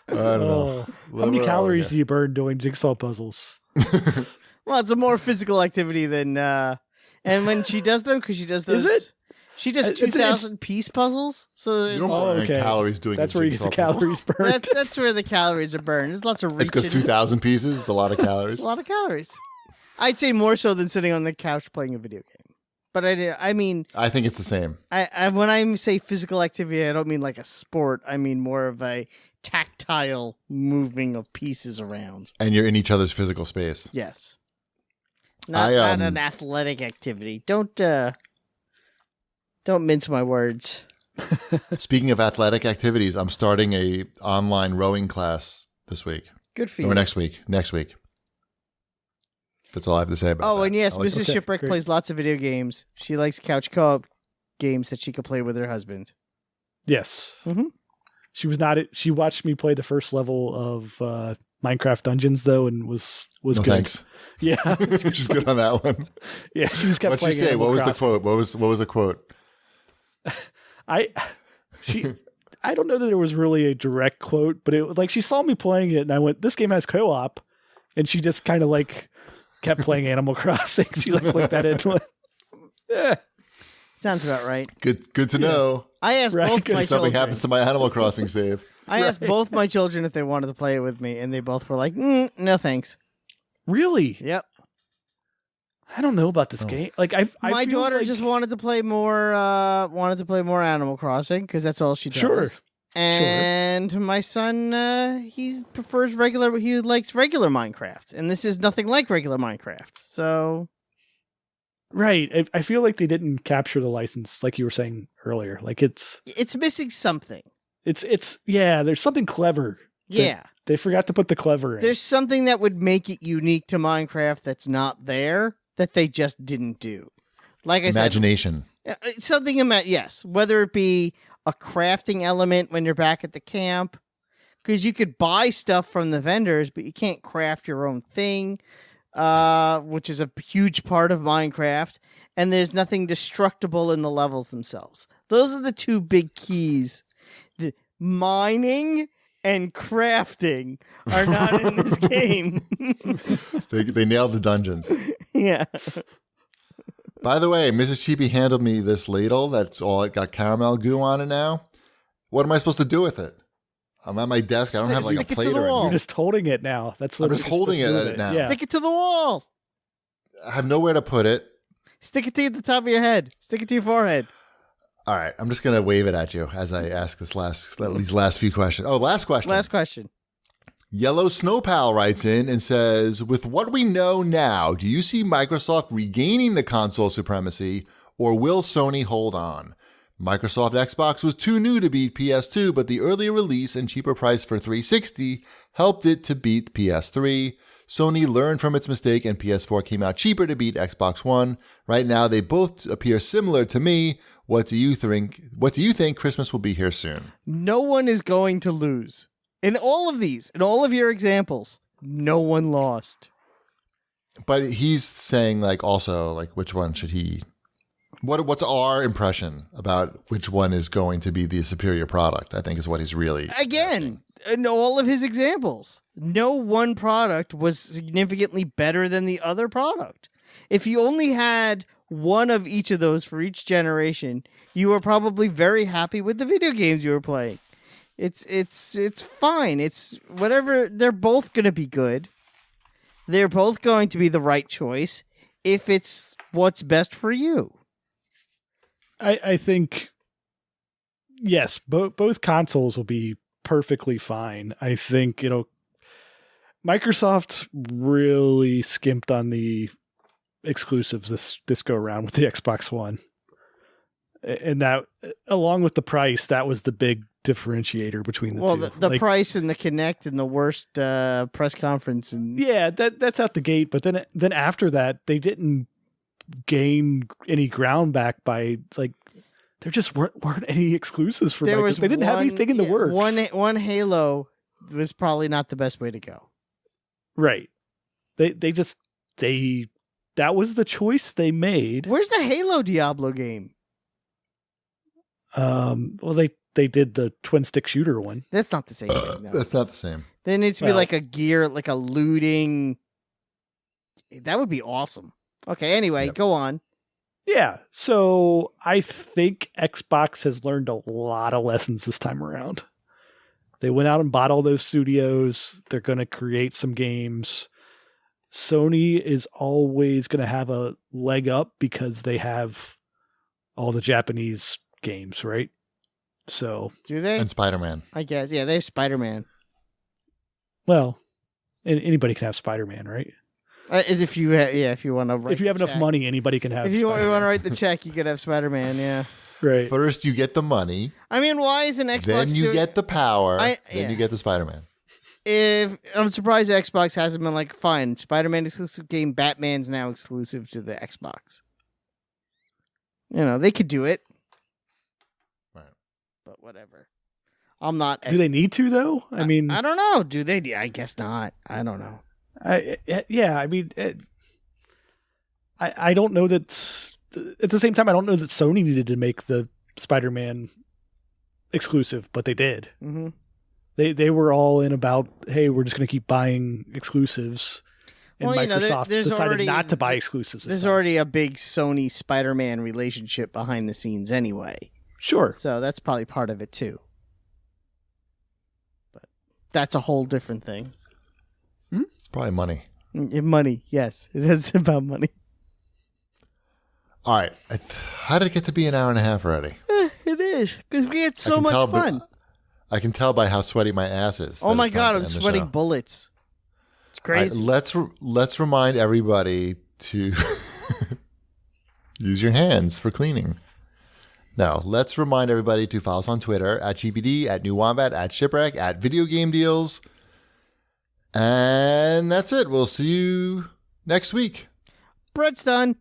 I don't know. How many calories do you burn doing jigsaw puzzles? Well, it's a more physical activity than and when she does them, because she does those. Is it? She does It's- 2,000 piece puzzles. So You there's don't burn any okay. calories doing That's a where you get the jigsaw puzzle. calories burned. that's where the calories are burned. There's lots of It's because reaching. 2,000 pieces is a lot of It's calories. a lot of calories. I'd say more so than sitting on the couch playing a video game. But I mean, I think it's the same. I when I say physical activity, I don't mean like a sport. I mean more of a tactile moving of pieces around. And you're in each other's physical space. Yes. Not I, an athletic activity. Don't mince my words. Speaking of athletic activities, I'm starting a online rowing class this week. Good for you. Or next week. That's all I have to say about that. Oh, and yes, I like Mrs. Okay, Shipwreck great. plays lots of video games. She likes couch co-op games that she could play with her husband. Yes. Mhm. She was not. She watched me play the first level of Minecraft Dungeons though, and was No good. thanks. Yeah, She's good on that one. yeah. She just kept What'd she playing. say? Animal What was the Crossing. quote? What was the quote? I don't know that there was really a direct quote, but it like she saw me playing it, and I went, "This game has co-op," and she just kind of like kept playing Animal Crossing. She like looked at it and went, "Eh." Sounds about right. Good to know. I asked Right, both good. my If something children. happens to my Animal Crossing save. I asked both my children if they wanted to play it with me, and they both were like, "No, thanks." Really? Yep. I don't know about this game. Like I My feel daughter like- just wanted to play more. Animal Crossing because that's all she does. Sure. And my son, he prefers regular. He likes regular Minecraft, and this is nothing like regular Minecraft. So right. I feel like they didn't capture the license, like you were saying earlier. Like it's missing something. yeah. There's something clever. Yeah, They forgot to put the clever in. there's something that would make it unique to Minecraft that's not there that they just didn't do. Like I Imagination. said, something about yes, whether it be a crafting element when you're back at the camp, because you could buy stuff from the vendors, but you can't craft your own thing, which is a huge part of Minecraft. And there's nothing destructible in the levels themselves. Those are the two big keys. The mining and crafting are not in this game. They nailed the dungeons. Yeah. By the way, Mrs. Cheapy handled me this ladle that's all it got caramel goo on it now. What am I supposed to do with it? I'm at my desk. I don't have like a Stick it to plate the or wall. You're anything. just holding it now. That's what I'm just you're holding supposed it to do at it now. Yeah. Stick it to the wall. I have nowhere to put it. Stick it to the top of your head. Stick it to your forehead. All right, I'm just gonna wave it at you as I ask these last few questions. Oh, last question. Last question. Yellow Snow Pal writes in and says, with what we know now, do you see Microsoft regaining the console supremacy, or will Sony hold on? Microsoft Xbox was too new to beat PS2, but the earlier release and cheaper price for 360 helped it to beat PS3. Sony learned from its mistake and PS4 came out cheaper to beat Xbox One. Right now, they both appear similar to me. What do you think? What do you think Christmas will be here soon? No one is going to lose. In all of these, in all of your examples, no one lost. But he's saying like also like which one should he? What's our impression about which one is going to be the superior product? I think is what he's really Again, in all of his examples, no one product was significantly better than the other product. If you only had one of each of those for each generation, you were probably very happy with the video games you were playing. It's fine. It's whatever. They're both going to be good. They're both going to be the right choice if it's what's best for you. I think, yes, both consoles will be perfectly fine. I think, Microsoft really skimped on the exclusives this go around with the Xbox One. And that, along with the price, that was the big differentiator between the two. Well, the price and the Kinect and the worst press conference. And yeah, that's out the gate. But then after that, they didn't gain any ground back by like there just weren't any exclusives for Microsoft. They didn't have anything in the works. One Halo was probably not the best way to go. Right. That was the choice they made. Where's the Halo Diablo game? Well, they did the twin stick shooter one. That's not the same thing. No. That's not the same. There needs to be like a gear, like a looting. That would be awesome. Okay, anyway, Go on. Yeah, so I think Xbox has learned a lot of lessons this time around. They went out and bought all those studios. They're going to create some games. Sony is always going to have a leg up because they have all the Japanese games, right? So do they? And Spider-Man. I guess. Yeah, they have Spider-Man. Well, anybody can have Spider-Man, right? If you want to write if you have enough money, anybody can have. If you want to write the check, you could have Spider-Man. Yeah. Right. First, you get the money. I mean, why isn't Xbox? Then you get the power. Then you get the Spider-Man. If I'm surprised Xbox hasn't been like, fine, Spider-Man exclusive game, Batman's now exclusive to the Xbox. They could do it. Right. But whatever. I'm not. Do they need to though? I mean, I don't know. Do they? I guess not. I don't know. I don't know that. At the same time, I don't know that Sony needed to make the Spider-Man exclusive, but they did. Mm-hmm. They were all in about, hey, we're just going to keep buying exclusives. And Microsoft decided not to buy exclusives. There's already a big Sony Spider-Man relationship behind the scenes anyway. Sure. So that's probably part of it too. But that's a whole different thing. It's probably money. Money, yes. It is about money. All right. How did it get to be an hour and a half already? It is. Because we had so much fun. I can tell by how sweaty my ass is. Oh my God, I'm sweating bullets. It's crazy. Let's remind everybody to use your hands for cleaning. No, let's remind everybody to follow us on Twitter at GPD, at New Wombat, at Shipwreck, at Video Game Deals. And that's it. We'll see you next week. Brett's done.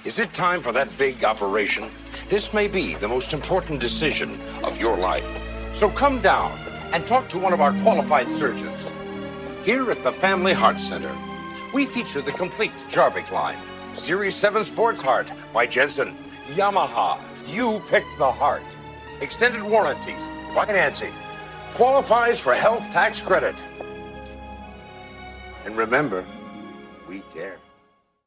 Is it time for that big operation? This may be the most important decision of your life. So come down and talk to one of our qualified surgeons. Here at the Family Heart Center, we feature the complete Jarvik line. Series 7 Sports Heart by Jensen. Yamaha. You picked the heart. Extended warranties. Financing. Qualifies for health tax credit. And remember, we care.